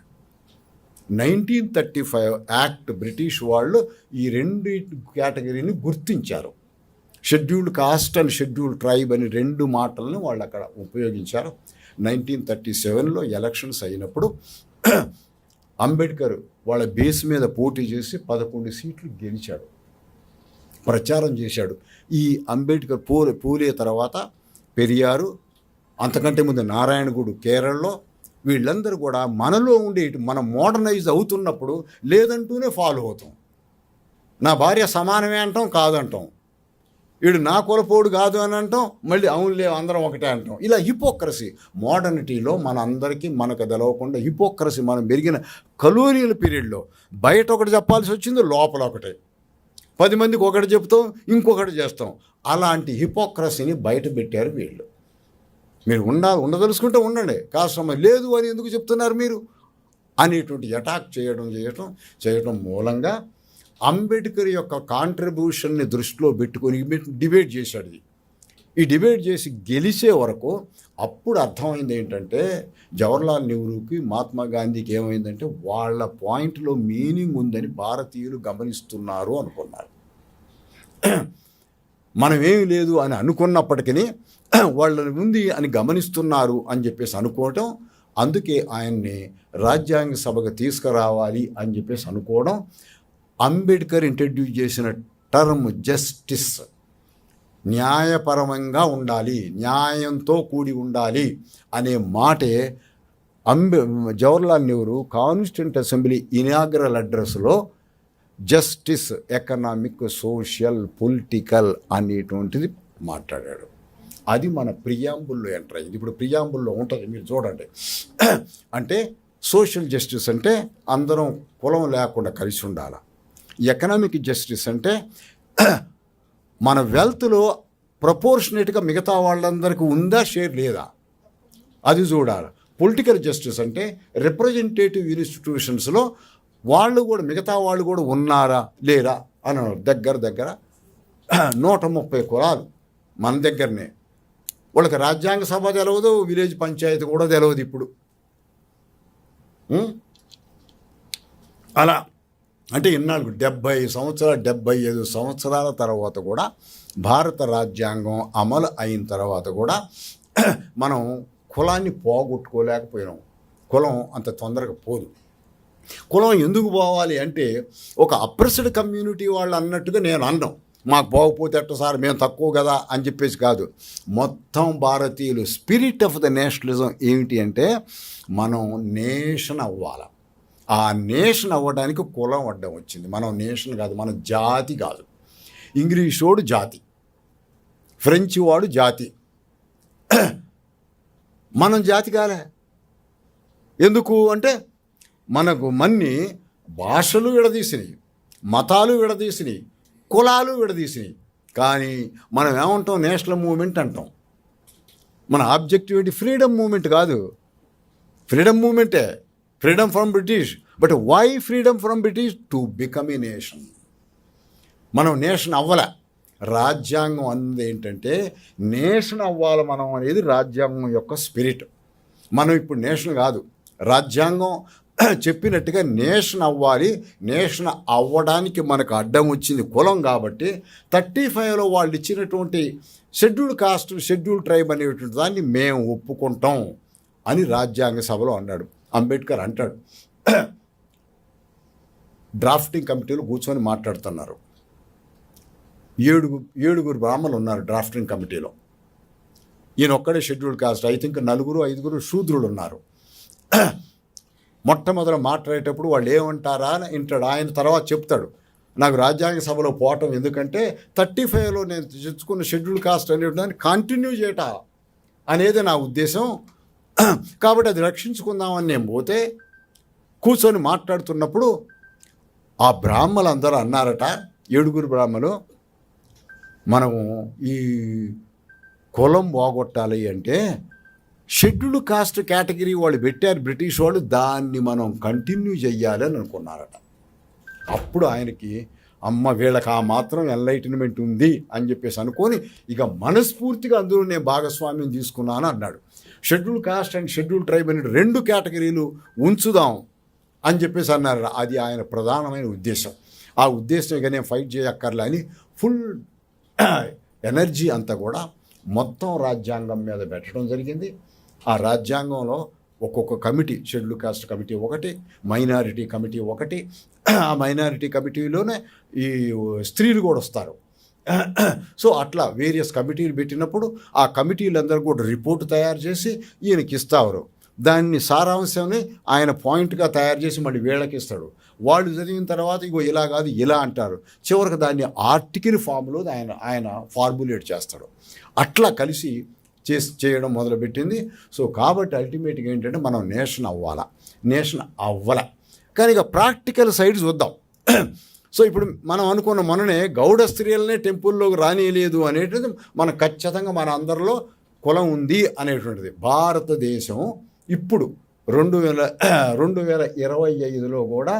1935 యాక్ట్ బ్రిటిష్ వాళ్ళు ఈ 2 కేటగిరీని గుర్తించారు. Scheduled cost and schedule tribe అని 2 మాటలను వాళ్ళు అక్కడ ఉపయోగించారు. 1937లో ఎలక్షన్స్ అయినప్పుడు అంబేద్కర్ వాళ్ళ బేస్ మీద పోటీ చేసి 11 సీట్లు గెలిచాడు, ప్రచారం చేశాడు. ఈ అంబేద్కర్ పూలే తర్వాత పెరియారు, అంతకంటే ముందు నారాయణగూడు కేరళలో, వీళ్ళందరూ కూడా మనలో ఉండేటి మనం మోడర్నైజ్ అవుతున్నప్పుడు లేదంటూనే ఫాలో అవుతాం. నా భార్య సమానమే అంటాం, కాదంటాం. వీడు నా కులపోడు కాదు అని అంటాం, మళ్ళీ అవునులే అందరం ఒకటే అంటాం. ఇలా హిపోక్రసీ మోడర్నిటీలో మన అందరికీ మనకు తెలవకుండా హిపోక్రసీ మనం పెరిగిన కలోనియల్ పీరియడ్లో బయట ఒకటి చెప్పాల్సి వచ్చింది, లోపల ఒకటే. 10 మందికి ఒకటి చెప్తాం, ఇంకొకటి చేస్తాం. అలాంటి హిపోక్రసీని బయట పెట్టారు వీళ్ళు. మీరు ఉండదలుచుకుంటే ఉండండి, కాస్త లేదు అని ఎందుకు చెప్తున్నారు మీరు అనేటువంటి అటాక్ చేయడం మూలంగా అంబేద్కర్ యొక్క కాంట్రిబ్యూషన్ని దృష్టిలో పెట్టుకొని డిబేట్ చేశాడు. ఈ డిబేట్ చేసి గెలిచే వరకు అప్పుడు అర్థమైంది ఏంటంటే జవహర్లాల్ నెహ్రూకి, మహాత్మా గాంధీకి ఏమైందంటే వాళ్ళ పాయింట్లో మీనింగ్ ఉందని భారతీయులు గమనిస్తున్నారు అనుకున్నారు. మనమేమి లేదు అని అనుకున్నప్పటికీ వాళ్ళని ఉంది అని గమనిస్తున్నారు అని చెప్పేసి అనుకోవటం, అందుకే ఆయన్ని రాజ్యాంగ సభకు తీసుకురావాలి అని చెప్పేసి అనుకోవడం. అంబేద్కర్ ఇంట్రడ్యూస్ చేసిన టర్మ్ జస్టిస్, న్యాయపరంగా ఉండాలి, న్యాయంతో కూడి ఉండాలి అనే మాటే Jawaharlal Nehru constituent assembly inaugural అడ్రస్లో జస్టిస్, ఎకనామిక్, సోషల్, పొలిటికల్ అనేటువంటిది మాట్లాడాడు. అది మన ప్రియాంబుల్లో ఎంటర్ అయింది. ఇప్పుడు ప్రియాంబుల్లో ఉంటుంది, మీరు చూడండి. అంటే సోషల్ జస్టిస్ అంటే అందరం కులం లేకుండా కలిసి ఉండాలి. ఎకనామిక్ జస్టిస్ అంటే మన వెల్త్లో ప్రపోర్షనేట్గా మిగతా వాళ్ళందరికీ ఉందా, షేర్ లేదా, అది చూడాలి. పొలిటికల్ జస్టిస్ అంటే రిప్రజెంటేటివ్ ఇన్స్టిట్యూషన్స్లో వాళ్ళు కూడా, మిగతా వాళ్ళు కూడా ఉన్నారా లేరా అని. దగ్గర 130 కులాలు మన దగ్గరనే. వాళ్ళకి రాజ్యాంగ సభ తెలవదు, విలేజ్ పంచాయతీ కూడా తెలవదు ఇప్పుడు. అలా అంటే ఇన్నాళ్ళు 75 సంవత్సరాల తర్వాత కూడా భారత రాజ్యాంగం అమలు అయిన తర్వాత కూడా మనం కులాన్ని పోగొట్టుకోలేకపోయినాం. కులం అంత తొందరగా పోదు. కులం ఎందుకు పోవాలి అంటే ఒక అప్రెస్డ్ కమ్యూనిటీ వాళ్ళు అన్నట్టుగా నేను అన్నాం, మాకు పోకపోతే ఎట్ట సార్, మేము తక్కువ కదా అని చెప్పేసి కాదు. మొత్తం భారతీయులు స్పిరిట్ ఆఫ్ ద నేషనలిజం ఏమిటి అంటే మనం నేషన్ అవ్వాలి. ఆ నేషన్ అవ్వడానికి కులం అడ్డం వచ్చింది. మనం నేషన్ కాదు, మనం జాతి కాదు. ఇంగ్లీష్ వాడు జాతి, ఫ్రెంచ్ వాడు జాతి, మనం జాతి కాలే. ఎందుకు అంటే మనకు మన్ని భాషలు విడదీసినాయి, మతాలు విడదీసినాయి, కులాలు విడదీసినాయి. కానీ మనం ఏమంటాం, నేషనల్ మూవ్మెంట్ అంటాం. మన ఆబ్జెక్టివ్ ఏంటి? ఫ్రీడమ్ మూవ్మెంట్ కాదు. ఫ్రీడమ్ మూవ్మెంటే, freedom from British. But why freedom from British? To become a nation. మనం నేషన్ అవ్వలే. రాజ్యాంగం అన్నది ఏంటంటే నేషన్ అవ్వాలి మనం అనేది రాజ్యాంగం యొక్క స్పిరిట్. మనం ఇప్పుడు నేషన్ కాదు, రాజ్యాంగం చెప్పినట్టుగా నేషన్ అవ్వాలి. నేషన్ అవ్వడానికి మనకు అడ్డం వచ్చింది కులం కాబట్టి 35లో వాళ్ళు ఇచ్చినటువంటి షెడ్యూల్డ్ కాస్ట్, షెడ్యూల్డ్ ట్రైబ్ అనేటువంటి దాన్ని మేము ఒప్పుకుంటాం అని రాజ్యాంగ సభలో అన్నాడు. అంబేద్కర్ అంటాడు. డ్రాఫ్టింగ్ కమిటీలో కూర్చొని మాట్లాడుతున్నారు. 7 బ్రాహ్మణులు ఉన్నారు డ్రాఫ్టింగ్ కమిటీలో. ఈయన ఒక్కడే షెడ్యూల్డ్ కాస్ట్. ఐ థింక్ 4-5 శూద్రులు ఉన్నారు. మొట్టమొదట మాట్లాడేటప్పుడు వాళ్ళు ఏమంటారా అని వింటాడు. ఆయన తర్వాత చెప్తాడు, నాకు రాజ్యాంగ సభలో పోవటం ఎందుకంటే 35లో నేను తెచ్చుకున్న షెడ్యూల్ కాస్ట్ అనేదాన్ని కంటిన్యూ చేయట అనేది నా ఉద్దేశం. కాబట్టి అది రక్షించుకుందామని నేను పోతే కూర్చొని మాట్లాడుతున్నప్పుడు ఆ బ్రాహ్మణులందరూ అన్నారట, 7 బ్రాహ్మణులు, మనము ఈ కులం పోగొట్టాలి అంటే షెడ్యూల్డ్ కాస్ట్ కేటగిరీ వాళ్ళు పెట్టారు బ్రిటిష్ వాళ్ళు, దాన్ని మనం కంటిన్యూ చెయ్యాలి అని అనుకున్నారట. అప్పుడు ఆయనకి అమ్మ వీళ్ళకి ఆ మాత్రం ఎన్లైటన్మెంట్ ఉంది అని చెప్పేసి అనుకొని ఇక మనస్ఫూర్తిగా అందులో నేను భాగస్వామ్యం తీసుకున్నాను అన్నాడు. Scheduled cost and scheduled tribe అనే 2 కేటగిరీలు ఉంచుదాం అని చెప్పేసి అన్నారు. అది ఆయన ప్రధానమైన ఉద్దేశం. ఆ ఉద్దేశం ఇక నేను ఫైట్ చేయక్కర్లే అని ఫుల్ ఎనర్జీ అంతా కూడా మొత్తం రాజ్యాంగం మీద పెట్టడం జరిగింది. ఆ రాజ్యాంగంలో ఒక్కొక్క కమిటీ, షెడ్యూల్డ్ కాస్ట్ కమిటీ ఒకటి, మైనారిటీ కమిటీ ఒకటి. ఆ మైనారిటీ కమిటీలోనే ఈ స్త్రీలు కూడా వస్తారు. సో అట్లా వేరియస్ కమిటీలు పెట్టినప్పుడు ఆ కమిటీలందరూ కూడా రిపోర్టు తయారు చేసి ఈయనకి ఇస్తారు. దాన్ని సారాంశాన్ని ఆయన పాయింట్గా తయారు చేసి మళ్ళీ వీళ్ళకి ఇస్తాడు. వాళ్ళు చదివిన తర్వాత ఇగో ఇలా కాదు ఇలా అంటారు. చివరికి దాన్ని ఆర్టికల్ ఫామ్లో ఆయన ఫార్ములేట్ చేస్తాడు. అట్లా కలిసి చేయడం మొదలుపెట్టింది. సో కాబట్టి అల్టిమేట్గా ఏంటంటే మనం నేషన్ అవ్వాల. కానీ ఇక ప్రాక్టికల్ సైడ్ చూద్దాం. సో ఇప్పుడు మనం అనుకున్న మొన్ననే గౌడ స్త్రీలనే టెంపుల్లోకి రానియలేదు అనేటిది మన ఖచ్చితంగా మన అందరిలో కులం ఉంది అనేటువంటిది. భారతదేశం ఇప్పుడు 2025లో కూడా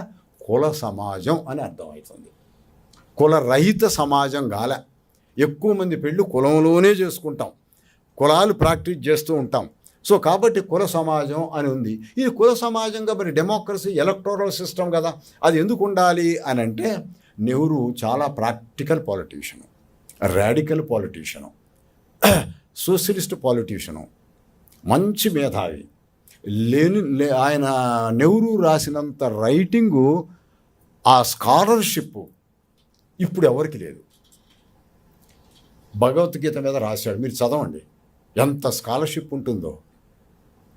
కుల సమాజం అని అర్థమవుతుంది. కులరహిత సమాజం గాల. ఎక్కువ మంది పెళ్ళి కులంలోనే చేసుకుంటాం, కులాలు ప్రాక్టీస్ చేస్తూ ఉంటాం. సో కాబట్టి కుల సమాజం అని ఉంది. ఇది కుల సమాజంగా మరి డెమోక్రసీ ఎలక్టోరల్ సిస్టమ్ కదా, అది ఎందుకు ఉండాలి అని అంటే నెహ్రూ చాలా ప్రాక్టికల్ పాలిటీషియను, రాడికల్ పాలిటీషియను, సోషలిస్ట్ పాలిటీషియను, మంచి మేధావి. ఆయన నెహ్రూ రాసినంత రైటింగు, ఆ స్కాలర్షిప్ ఇప్పుడు ఎవరికి లేదు. భగవద్గీత మీద రాశాడు, మీరు చదవండి ఎంత స్కాలర్షిప్ ఉంటుందో.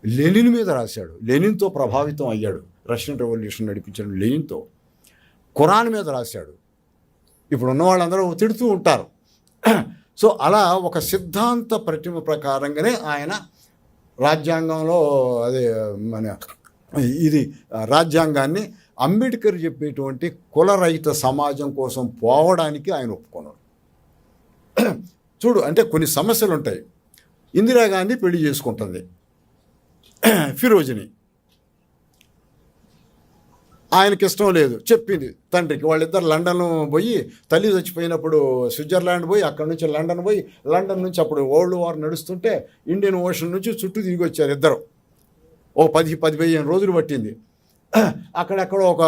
లెనిన్ మీద రాశాడు, లెనిన్తో ప్రభావితం అయ్యాడు, రష్యన్ రెవల్యూషన్ నడిపించాడు లెనిన్తో. ఖురాన్ మీద రాశాడు, ఇప్పుడు ఉన్న వాళ్ళందరూ తిడుతూ ఉంటారు. సో అలా ఒక సిద్ధాంత ప్రతిమ ప్రకారంగానే ఆయన రాజ్యాంగంలో రాజ్యాంగాన్ని అంబేద్కర్ చెప్పేటువంటి కులరహిత సమాజం కోసం పోవడానికి ఆయన ఒప్పుకున్నాడు. చూడు, అంటే కొన్ని సమస్యలు ఉంటాయి. ఇందిరాగాంధీ పెళ్లి చేసుకుంటుంది ఫిరోజ్ని, ఆయనకి ఇష్టం లేదు, చెప్పింది తండ్రికి. వాళ్ళిద్దరు లండన్ పోయి, తల్లి చచ్చిపోయినప్పుడు స్విట్జర్లాండ్ పోయి, అక్కడి నుంచి లండన్ పోయి, లండన్ నుంచి అప్పుడు వరల్డ్ వార్ నడుస్తుంటే ఇండియన్ ఓషన్ నుంచి చుట్టూ తిరిగి వచ్చారు ఇద్దరు. ఓ 10-15 రోజులు పట్టింది. అక్కడెక్కడ ఒక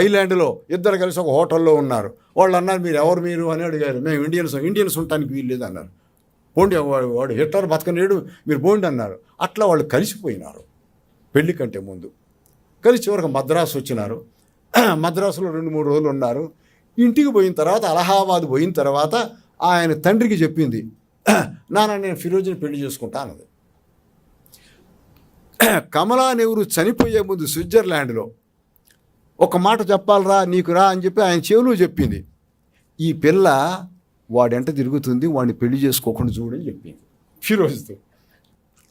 ఐలాండ్లో ఇద్దరు కలిసి ఒక హోటల్లో ఉన్నారు. వాళ్ళు అన్నారు, మీరు అని అడిగారు. మేము ఇండియన్స్ ఉండటానికి వీల్లేదు అన్నారు. పోండి, వాడు హిట్లర్ బతకనేడు, మీరు పోండి అన్నారు. అట్లా వాళ్ళు కలిసిపోయినారు పెళ్లి కంటే ముందు. కలిసి చివరికి మద్రాసు వచ్చినారు. మద్రాసులో 2-3 రోజులు ఉన్నారు. ఇంటికి పోయిన తర్వాత, అలహాబాద్ పోయిన తర్వాత ఆయన తండ్రికి చెప్పింది, నాన్న నేను ఫిరోజ్ని పెళ్లి చేసుకుంటా అన్నది. కమలా నెహ్రూ చనిపోయే ముందు స్విట్జర్లాండ్లో ఒక మాట చెప్పాలరా నీకు రా అని చెప్పి ఆయన చెవులు చెప్పింది, ఈ పిల్ల వాడెంట తిరుగుతుంది, వాడిని పెళ్లి చేసుకోకుండా చూడని చెప్పింది ఫిరోజ్తో.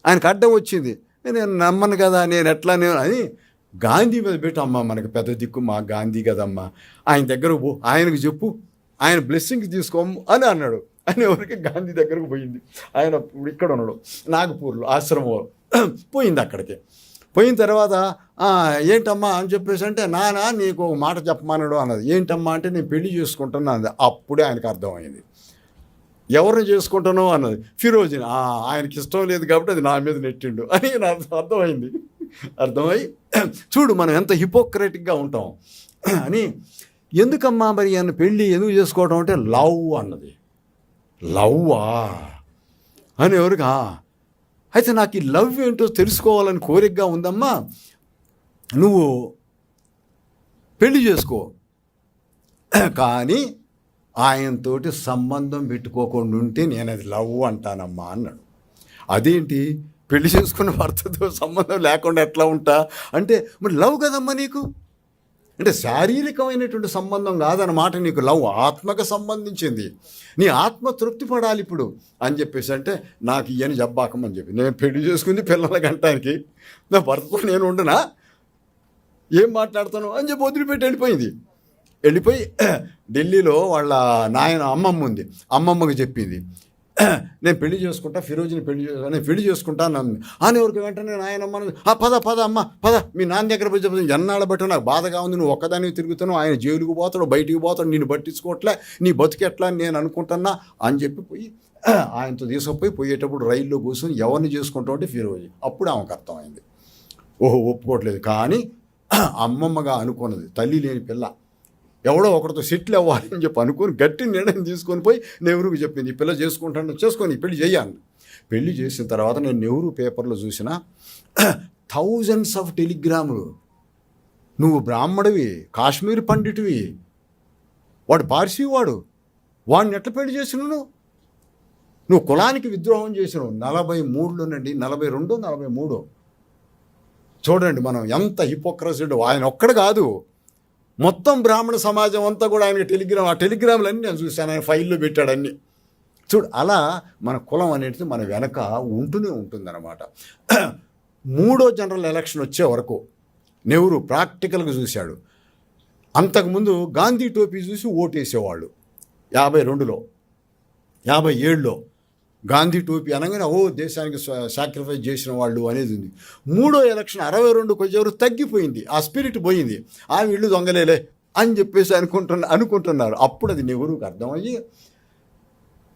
ఆయనకు అడ్డం వచ్చింది, నేను నమ్మను కదా, నేను ఎట్లా అని గాంధీ మీద పెట్టి, అమ్మ మనకి పెద్ద దిక్కు మా గాంధీ కదమ్మా, ఆయన దగ్గరకు పో, ఆయనకు చెప్పు, ఆయన బ్లెస్సింగ్ తీసుకోము అని అన్నాడు. అని ఎవరికి గాంధీ దగ్గరకు పోయింది. ఆయన ఇక్కడ ఉన్నాడు నాగపూర్లో ఆశ్రమంలో. పోయింది అక్కడికి. పోయిన తర్వాత ఏంటమ్మా అని చెప్పేసి అంటే, నానా నీకు మాట చెప్పమన్నాడు అన్నది. ఏంటమ్మా అంటే, నేను పెళ్లి చేసుకుంటాను అన్నది. అప్పుడే ఆయనకు అర్థమైంది. ఎవరిని చేసుకుంటానో అన్నది. ఫిరోజ్ని. ఆయనకి ఇష్టం లేదు కాబట్టి అది నా మీద నెట్టిండు అని నాకు అర్థమైంది. అర్థమై చూడు మనం ఎంత హిపోక్రటిక్గా ఉంటాం అని. ఎందుకమ్మా మరి ఆయన పెళ్ళి ఎందుకు చేసుకోవడం అంటే, లవ్ అన్నది. లవ్వా అని ఎవరికి? అయితే నాకు ఈ లవ్ ఏంటో తెలుసుకోవాలని కోరికగా ఉందమ్మా, నువ్వు పెళ్లి చేసుకో, కానీ ఆయనతోటి సంబంధం పెట్టుకోకుండా ఉంటే నేను అది లవ్ అంటానమ్మా అన్నాడు. అదేంటి, పెళ్లి చేసుకున్న భర్తతో సంబంధం లేకుండా ఎట్లా ఉంటా అంటే, మరి లవ్ కదమ్మా నీకు అంటే శారీరకమైనటువంటి సంబంధం కాదన్నమాట నీకు లవ్, ఆత్మకు సంబంధించింది. నీ ఆత్మ తృప్తి పడాలి ఇప్పుడు అని చెప్పేసి అంటే, నాకు ఇయని జబ్బాకమని చెప్పి నేను పెళ్లి చేసుకుంది పిల్లల గంటానికి, నా భర్తతో నేను ఉండనా, ఏం మాట్లాడతాను అని చెప్పి వదిలిపెట్టి వెళ్ళిపోయి ఢిల్లీలో వాళ్ళ అమ్మమ్మ ఉంది, అమ్మమ్మకి చెప్పింది, నేను పెళ్లి చేసుకుంటా, ఫిరోజ్ని నేను పెళ్లి చేసుకుంటాను అంది. అని ఎవరికి వెంటనే నాయనమ్మ పద అమ్మ పద, మీ నాన్న దగ్గర పోయి చెప్తాను, ఎన్నాళ్ళ బట్టి నాకు బాధగా ఉంది, నువ్వు ఒక్కదానికి తిరుగుతున్నావు, ఆయన జైలుకు పోతాడు, బయటికి పోతాడు, నేను పట్టించుకోవట్లే, నీ బతికెట్లా అని నేను అనుకుంటున్నా అని చెప్పి పోయి ఆయనతో పోయేటప్పుడు రైల్లో కూర్చొని ఎవరిని చేసుకుంటావు అంటే ఫిరోజ్. అప్పుడు ఆమెకు అర్థమైంది, ఓహో ఒప్పుకోవట్లేదు. కానీ అమ్మమ్మగా అనుకున్నది, తల్లి లేని పిల్ల, ఎవడో ఒకరితో సెటిల్ అవ్వాలి అని చెప్పి అనుకుని గట్టి నిర్ణయం తీసుకొని పోయి నెహ్రూకి చెప్పింది, ఈ పిల్ల చేసుకొని పెళ్లి చేయాలి. పెళ్లి చేసిన తర్వాత నేను నెహ్రూ పేపర్లో చూసిన థౌజండ్స్ ఆఫ్ టెలిగ్రాములు, నువ్వు బ్రాహ్మడివి, కాశ్మీర్ పండితువి, వాడు పార్సీ వాడిని ఎట్లా పెళ్లి చేసినావు, నువ్వు కులానికి విద్రోహం చేసినావు. 43 42 43 చూడండి మనం ఎంత హిపోక్రసీ. ఆయన ఒక్కడు కాదు, మొత్తం బ్రాహ్మణ సమాజం అంతా కూడా ఆయనకి టెలిగ్రాములన్నీ నేను చూశాను, ఆయన ఫైల్లో పెట్టాడు అన్నీ. చూడు, అలా మన కులం అనేది మన వెనక ఉంటూనే ఉంటుందన్నమాట. 3వ జనరల్ ఎలక్షన్ వచ్చే వరకు నెహ్రూ ప్రాక్టికల్గా చూశాడు. అంతకుముందు గాంధీ టోపీ చూసి ఓటేసేవాళ్ళు 52లో 57లో గాంధీ టోపీ అనగానే దేశానికి సాక్రిఫైస్ చేసిన వాళ్ళు అనేది ఉంది. 3వ ఎలక్షన్ 62కి వచ్చేవరకు తగ్గిపోయింది, ఆ స్పిరిట్ పోయింది. వీళ్ళు దొంగలేలే అని చెప్పేసి అనుకుంటున్నారు. అప్పుడు అది నెహ్రూకి అర్థమయ్యి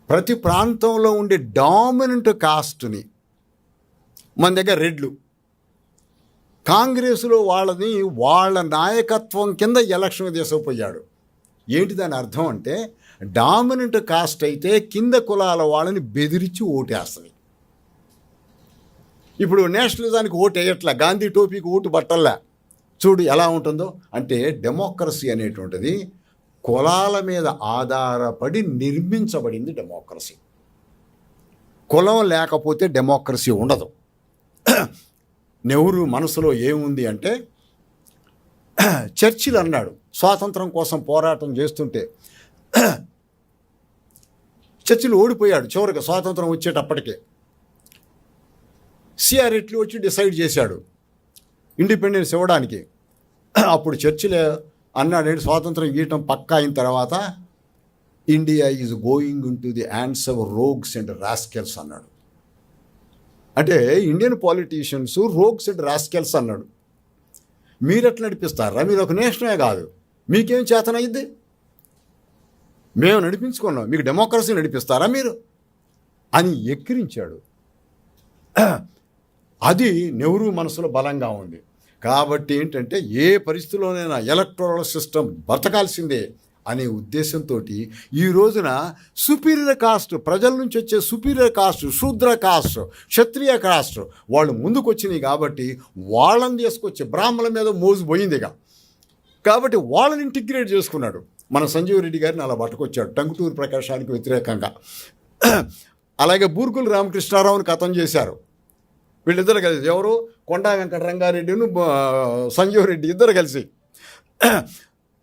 ప్రతి ప్రాంతంలో ఉండే డామినెంట్ కాస్ట్ని, మన దగ్గర రెడ్లు, కాంగ్రెస్లో వాళ్ళ నాయకత్వం కింద ఎలక్షన్ తీసుకుపోయాడు. ఏంటి దాని అర్థం అంటే, డామినెంట్ కాస్ట్ అయితే కింద కులాల వాళ్ళని బెదిరించి ఓటేస్తుంది. ఇప్పుడు నేషనలిజానికి ఓటు వేయట్లా, గాంధీ టోపీకి ఓటు పట్టల్లా. చూడు ఎలా ఉంటుందో. అంటే డెమోక్రసీ అనేటువంటిది కులాల మీద ఆధారపడి నిర్మించబడింది డెమోక్రసీ. కులం లేకపోతే డెమోక్రసీ ఉండదు. నెహ్రూ మనసులో ఏముంది అంటే, చర్చిల్ అన్నాడు స్వాతంత్రం కోసం పోరాటం చేస్తుంటే, చర్చిల్ ఓడిపోయాడు చివరికి స్వాతంత్రం వచ్చేటప్పటికే. సిఆర్ రెడ్డి వచ్చి డిసైడ్ చేశాడు ఇండిపెండెన్స్ ఇవ్వడానికి. అప్పుడు చర్చిల్ అన్నాడు, స్వాతంత్రం ఇవ్వటం పక్కా అయిన తర్వాత India is going in to the hands of rogues and rascals అన్నాడు. అంటే Indian politicians rogues and rascals అన్నాడు. మీరు ఎట్లా నడిపిస్తారా? మీరు ఒక నేషనే కాదు, మీకేం చేతనయ్యిద్ది? మేము నడిపించుకున్నాం, మీకు డెమోక్రసీ నడిపిస్తారా మీరు అని ఎక్కిరించాడు. అది నెహ్రూ మనసులో బలంగా ఉంది. కాబట్టి ఏంటంటే, ఏ పరిస్థితిలోనైనా ఎలక్టోరల్ సిస్టమ్ బతకాల్సిందే అనే ఉద్దేశంతో ఈ రోజున సుపీరియర్ కాస్ట్, ప్రజల నుంచి వచ్చే సుపీరియర్ కాస్ట్, శూద్ర కాస్ట్, క్షత్రియ కాస్ట్ వాళ్ళు ముందుకు వచ్చినాయి. కాబట్టి వాళ్ళని తీసుకొచ్చి బ్రాహ్మణుల మీద మోజు పోయిందిగా, కాబట్టి వాళ్ళని ఇంటిగ్రేట్ చేసుకున్నాడు. మన సంజీవ్ రెడ్డి గారిని అలా పట్టుకొచ్చాడు టంగుటూరు ప్రకాశానికి వ్యతిరేకంగా. అలాగే బూర్గుల రామకృష్ణారావుని ఖతం చేశారు. వీళ్ళిద్దరు కలిసి, ఎవరు, కొండా వెంకట రంగారెడ్డిను సంజీవ్ రెడ్డి ఇద్దరు కలిసి.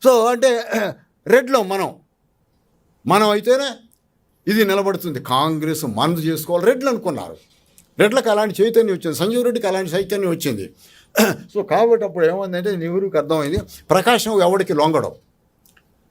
సో అంటే రెడ్లో మనం అయితేనే ఇది నిలబడుతుంది, కాంగ్రెస్ మనది చేసుకోవాలి రెడ్లు అనుకున్నారు. రెడ్లకు అలాంటి చైతన్యం వచ్చింది, సంజీవ్ రెడ్డికి అలాంటి చైతన్యం వచ్చింది. సో కాబట్టి అప్పుడు ఏమైందంటే, నెహ్రూకి అర్థమైంది ప్రకాశం ఎవడికి లొంగడం,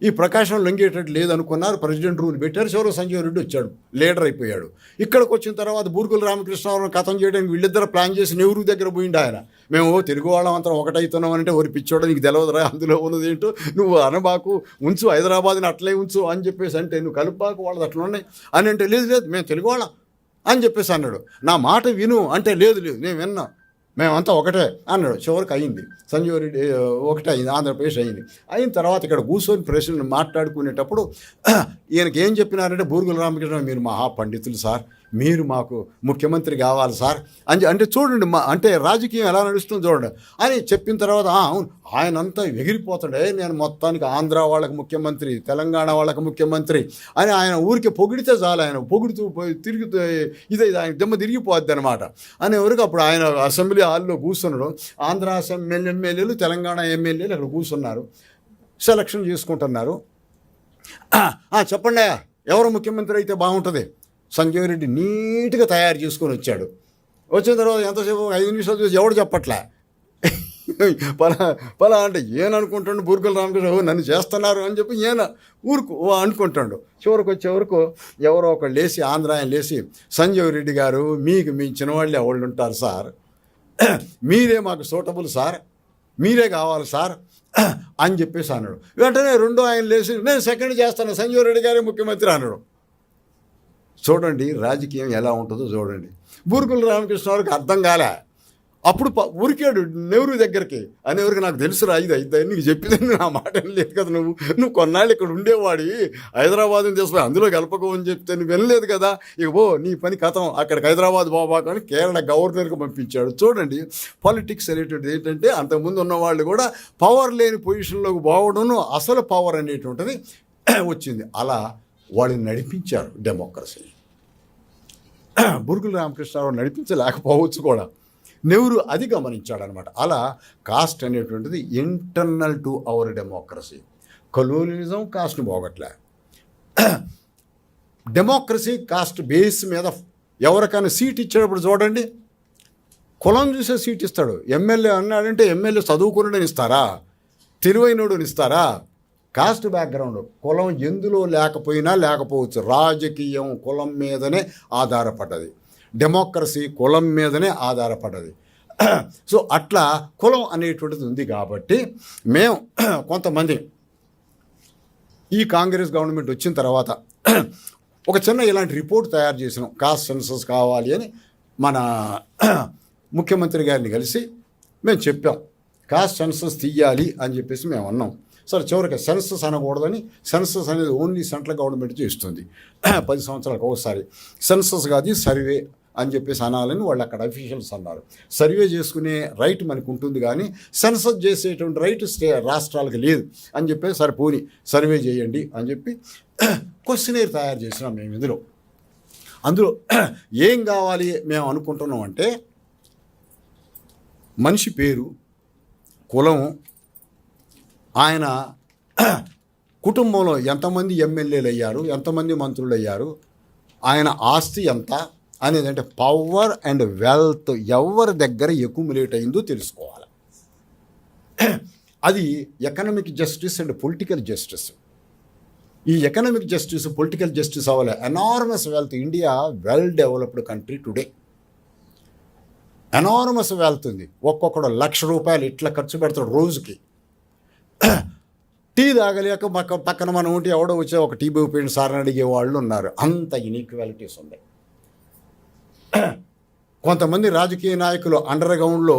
ఈ ప్రకాశం లొంగేటట్టు లేదనుకున్నారు. ప్రెసిడెంట్ రూల్ పెట్టారు. చివరికి సంజీవ్ రెడ్డి వచ్చాడు, లీడర్ అయిపోయాడు. ఇక్కడికి వచ్చిన తర్వాత బూర్గుల రామకృష్ణారావుని ఖతం చేయడానికి వీళ్ళిద్దరు ప్లాన్ చేసి నెహ్రూ దగ్గర పోయిండు ఆయన. మేము తెలుగు వాళ్ళం అంతా ఒకటవుతున్నాం అంటే, ఒరి పిచ్చోడు నీకు తెలియదురా అందులో ఉన్నది ఏంటో, నువ్వు అనబాకు, ఉంచు హైదరాబాద్ని అట్లే ఉంచు అని చెప్పేసి అంటే, నువ్వు కలుపాకు వాళ్ళది అట్లా ఉన్నాయి అని అంటే, లేదు మేము తెలుగు వాళ్ళం అని చెప్పేసి అన్నాడు. నా మాట విను అంటే, లేదు నేను విన్నా, మేమంతా ఒకటే అన్నాడు. చివరికి అయింది, సంజీవ్ రెడ్డి ఒకటే అయింది, ఆంధ్రప్రదేశ్ అయింది. అయిన తర్వాత ఇక్కడ కూర్చొని ప్రెసిడెంట్ మాట్లాడుకునేటప్పుడు ఈయనకి ఏం చెప్పినారంటే, బూర్గుల రామకృష్ణ మీరు మహాపండితులు సార్, మీరు మాకు ముఖ్యమంత్రి కావాలి సార్ అంటే చూడండి, అంటే రాజకీయం ఎలా నడుస్తుందో చూడండి అని చెప్పిన తర్వాత, అవును ఆయనంతా ఎగిరిపోతాడే, నేను మొత్తానికి ఆంధ్ర వాళ్ళకి ముఖ్యమంత్రి, తెలంగాణ వాళ్ళకి ముఖ్యమంత్రి అని ఆయన ఊరికి పొగిడితే చాలు, ఆయన పొగుడుతూ తిరుగుతూ ఇదే ఆయన దెమ్మ తిరిగిపోద్ది అనమాట అనేవరకు. అప్పుడు ఆయన అసెంబ్లీ హాల్లో కూర్చున్నాడు. ఆంధ్ర అసెంబ్లీ ఎమ్మెల్యేలు, తెలంగాణ ఎమ్మెల్యేలు అక్కడ కూర్చున్నారు, సెలక్షన్ చేసుకుంటున్నారు. చెప్పండి ఎవరు ముఖ్యమంత్రి అయితే బాగుంటుంది. సంజీవ్ రెడ్డి నీట్గా తయారు చేసుకొని వచ్చాడు. వచ్చిన తర్వాత ఎంతసేపు 5 నిమిషాలు చూసి ఎవడు చెప్పట్లే, పలా అంటే ఏననుకుంటాడు బూర్గుల రామకృష్ణ, నన్ను చేస్తున్నారు అని చెప్పి ఊరుకు అనుకుంటాడు. చివరికి వచ్చేవరకు ఎవరో ఒకళ్ళు లేచి, ఆంధ్ర ఆయన లేచి, సంజీవ్ రెడ్డి గారు మీకు మించిన వాళ్ళు ఎవళ్ళు ఉంటారు సార్, మీరే మాకు సూటబుల్ సార్, మీరే కావాలి సార్ అని చెప్పేసి అన్నాడు. వెంటనే రెండో ఆయన లేచి, నేను సెకండ్ చేస్తాను, సంజీవ్ రెడ్డి గారే ముఖ్యమంత్రి అన్నాడు. చూడండి రాజకీయం ఎలా ఉంటుందో చూడండి. బూర్గుల రామకృష్ణరావుకి అర్థం కాలే. అప్పుడు ఉరికాడు నెహ్రూ దగ్గరికి. అనేవరకు నాకు తెలుసురా, ఇది నీకు చెప్పింది నా మాట లేదు కదా, నువ్వు కొన్నాళ్ళు ఇక్కడ ఉండేవాడి, హైదరాబాద్ని తీసుకుని అందులో కలపకు అని చెప్తే నువ్వు వెళ్ళలేదు కదా, ఇక నీ పని కథం, అక్కడికి హైదరాబాద్ బాబాకు అని కేరళ గవర్నర్కి పంపించాడు. చూడండి పాలిటిక్స్ అనేటువంటిది ఏంటంటే, అంతకుముందు ఉన్నవాళ్ళు కూడా పవర్ లేని పొజిషన్లోకి పోవడం, అసలు పవర్ అనేటువంటిది వచ్చింది. అలా వాళ్ళని నడిపించారు డెమోక్రసీ. బూర్గుల రామకృష్ణరావు నడిపించలేకపోవచ్చు కూడా. నెహ్రూ అది గమనించాడనమాట. అలా కాస్ట్ అనేటువంటిది internal to our democracy. Colonialism కాస్ట్ని పోగట్లే. డెమోక్రసీ కాస్ట్ బేస్ మీద ఎవరికైనా సీట్ ఇచ్చేటప్పుడు చూడండి, కులం చూసే సీట్ ఇస్తాడు. ఎమ్మెల్యే అన్నాడంటే ఎమ్మెల్యే చదువుకున్నాడని ఇస్తారా, తెలివైనోడని ఇస్తారా? కాస్ట్ బ్యాక్గ్రౌండ్, కులం ఎందులో లేకపోవచ్చు. రాజకీయం కులం మీదనే ఆధారపడ్డది, డెమోక్రసీ కులం మీదనే ఆధారపడ్డది. సో అట్లా కులం అనేటువంటిది ఉంది కాబట్టి మేము కొంతమంది ఈ కాంగ్రెస్ గవర్నమెంట్ వచ్చిన తర్వాత ఒక చిన్న ఇలాంటి రిపోర్ట్ తయారు చేసినాం. కాస్ట్ సెన్సస్ కావాలి అని మన ముఖ్యమంత్రి గారిని కలిసి మేము చెప్పాం, కాస్ట్ సెన్సస్ తీయాలి అని చెప్పేసి మేము అన్నాం. సరే చివరికి సెన్సస్ అనకూడదని, సెన్సస్ అనేది ఓన్లీ సెంట్రల్ గవర్నమెంట్ చేస్తుంది 10 సంవత్సరాలకు ఒకసారి. సెన్సస్ కాదు సర్వే అని చెప్పేసి అనాలని వాళ్ళు అక్కడ అఫీషియల్స్ అన్నారు. సర్వే చేసుకునే రైట్ మనకు ఉంటుంది కానీ సెన్సస్ చేసేటువంటి రైట్ రాష్ట్రాలకు లేదు అని చెప్పేసి సరే పోని సర్వే చేయండి అని చెప్పి క్వశ్చనీర్ తయారు చేసినాం మేము. అందులో ఏం కావాలి మేము అనుకుంటున్నాం అంటే మనిషి పేరు, కులం, ఆయన కుటుంబంలో ఎంతమంది ఎమ్మెల్యేలు అయ్యారు, ఎంతమంది మంత్రులు అయ్యారు, ఆయన ఆస్తి ఎంత అనేది, అంటే పవర్ అండ్ వెల్త్ ఎవరి దగ్గర ఎక్యుములేట్ అయిందో తెలుసుకోవాలి. అది economic justice and political justice. ఈ ఎకనామిక్ జస్టిస్ పొలిటికల్ జస్టిస్ అవ్వాలి. Enormous wealth, India well developed country today, enormous wealth ఉంది. ఒక్కొక్కడు ₹1,00,000 ఇట్లా ఖర్చు పెడతాడు రోజుకి. టీ తాగలేక పక్కన మనం ఉంటే ఎవడో వచ్చే ఒక టీ పోయిన సార్ని అడిగే వాళ్ళు ఉన్నారు. అంత ఇన్ఈక్వాలిటీస్ ఉన్నాయి. కొంతమంది రాజకీయ నాయకులు అండర్ గ్రౌండ్లో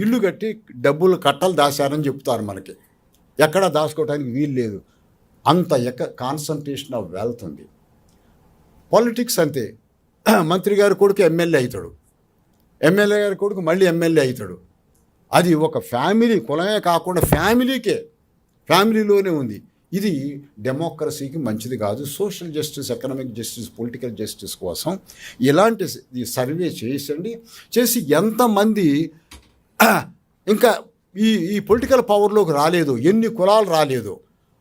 ఇల్లు కట్టి డబ్బులు కట్టలు దాచారని చెప్తారు. మనకి ఎక్కడా దాచుకోవడానికి వీలు లేదు. అంత కాన్సన్ట్రేషన్ ఆఫ్ వెల్త్ ఉంది. పాలిటిక్స్ అంతే. మంత్రి గారి కొడుకు ఎమ్మెల్యే అవుతాడు, ఎమ్మెల్యే గారి కొడుకు మళ్ళీ ఎమ్మెల్యే అవుతాడు. అది ఒక ఫ్యామిలీ, కులమే కాకుండా ఫ్యామిలీలోనే ఉంది. ఇది డెమోక్రసీకి మంచిది కాదు. Social justice, economic justice, political justice కోసం ఇలాంటి సర్వే చేసి ఎంతమంది ఇంకా ఈ పొలిటికల్ పవర్లోకి రాలేదు, ఎన్ని కులాలు రాలేదు,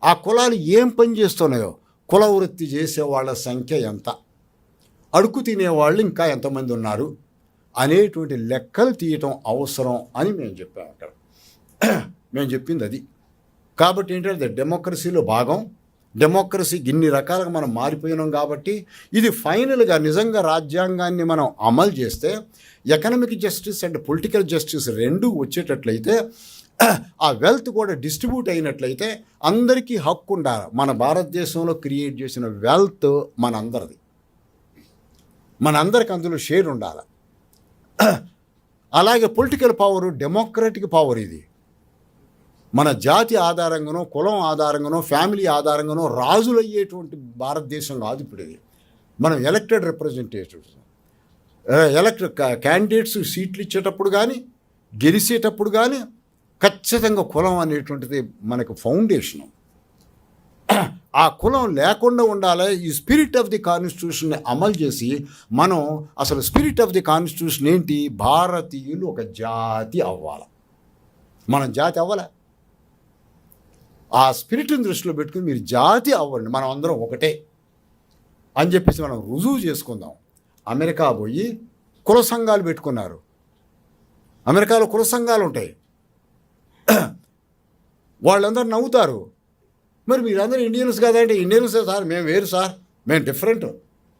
ఆ కులాలు ఏం పని చేస్తున్నాయో, కుల వృత్తి చేసే వాళ్ళ సంఖ్య ఎంత, అడుగు తినేవాళ్ళు ఇంకా ఎంతమంది ఉన్నారు అనేటువంటి లెక్కలు తీయటం అవసరం అని మేము చెప్పాము. అక్కడ మేము చెప్పింది అది. కాబట్టి ఏంటంటే డెమోక్రసీలో భాగం. డెమోక్రసీ ఇన్ని రకాలుగా మనం మారిపోయినాం కాబట్టి ఇది ఫైనల్గా నిజంగా రాజ్యాంగాన్ని మనం అమలు చేస్తే economic justice and political justice రెండు వచ్చేటట్లయితే, ఆ వెల్త్ కూడా డిస్ట్రిబ్యూట్ అయినట్లయితే అందరికీ హక్కు ఉండాలి. మన భారతదేశంలో క్రియేట్ చేసిన వెల్త్ మనందరికి అందులో షేర్ ఉండాలి. అలాగే పొలిటికల్ పవరు డెమోక్రటిక్ పవర్. ఇది మన జాతి ఆధారంగానో, కులం ఆధారంగానో, ఫ్యామిలీ ఆధారంగానో రాజులు అయ్యేటువంటి భారతదేశం కాదు ఇప్పుడు ఇది. మనం ఎలక్టెడ్ రిప్రజెంటేటివ్స్, క్యాండిడేట్స్ సీట్లు ఇచ్చేటప్పుడు కానీ గెలిచేటప్పుడు కానీ ఖచ్చితంగా కులం అనేటువంటిది మనకు ఫౌండేషను. ఆ కులం లేకుండా ఉండాలి. ఈ స్పిరిట్ ఆఫ్ ది కాన్స్టిట్యూషన్ని అమలు చేసి మనం అసలు స్పిరిట్ ఆఫ్ ది కాన్స్టిట్యూషన్ ఏంటి, భారతీయులు ఒక జాతి అవ్వాలి. మనం జాతి అవ్వాలా? ఆ స్పిరిట్ని దృష్టిలో పెట్టుకుని మీరు జాతి అవ్వండి, మనం అందరం ఒకటే అని చెప్పేసి మనం రుజువు చేసుకుందాం. అమెరికా పోయి కుల సంఘాలు పెట్టుకున్నారు. అమెరికాలో కుల సంఘాలు ఉంటాయి. వాళ్ళందరూ నవ్వుతారు. మరి మీరందరూ ఇండియన్స్ కాదండి. ఇండియన్స్ సార్, మేము వేరు సార్, మేము డిఫరెంట్,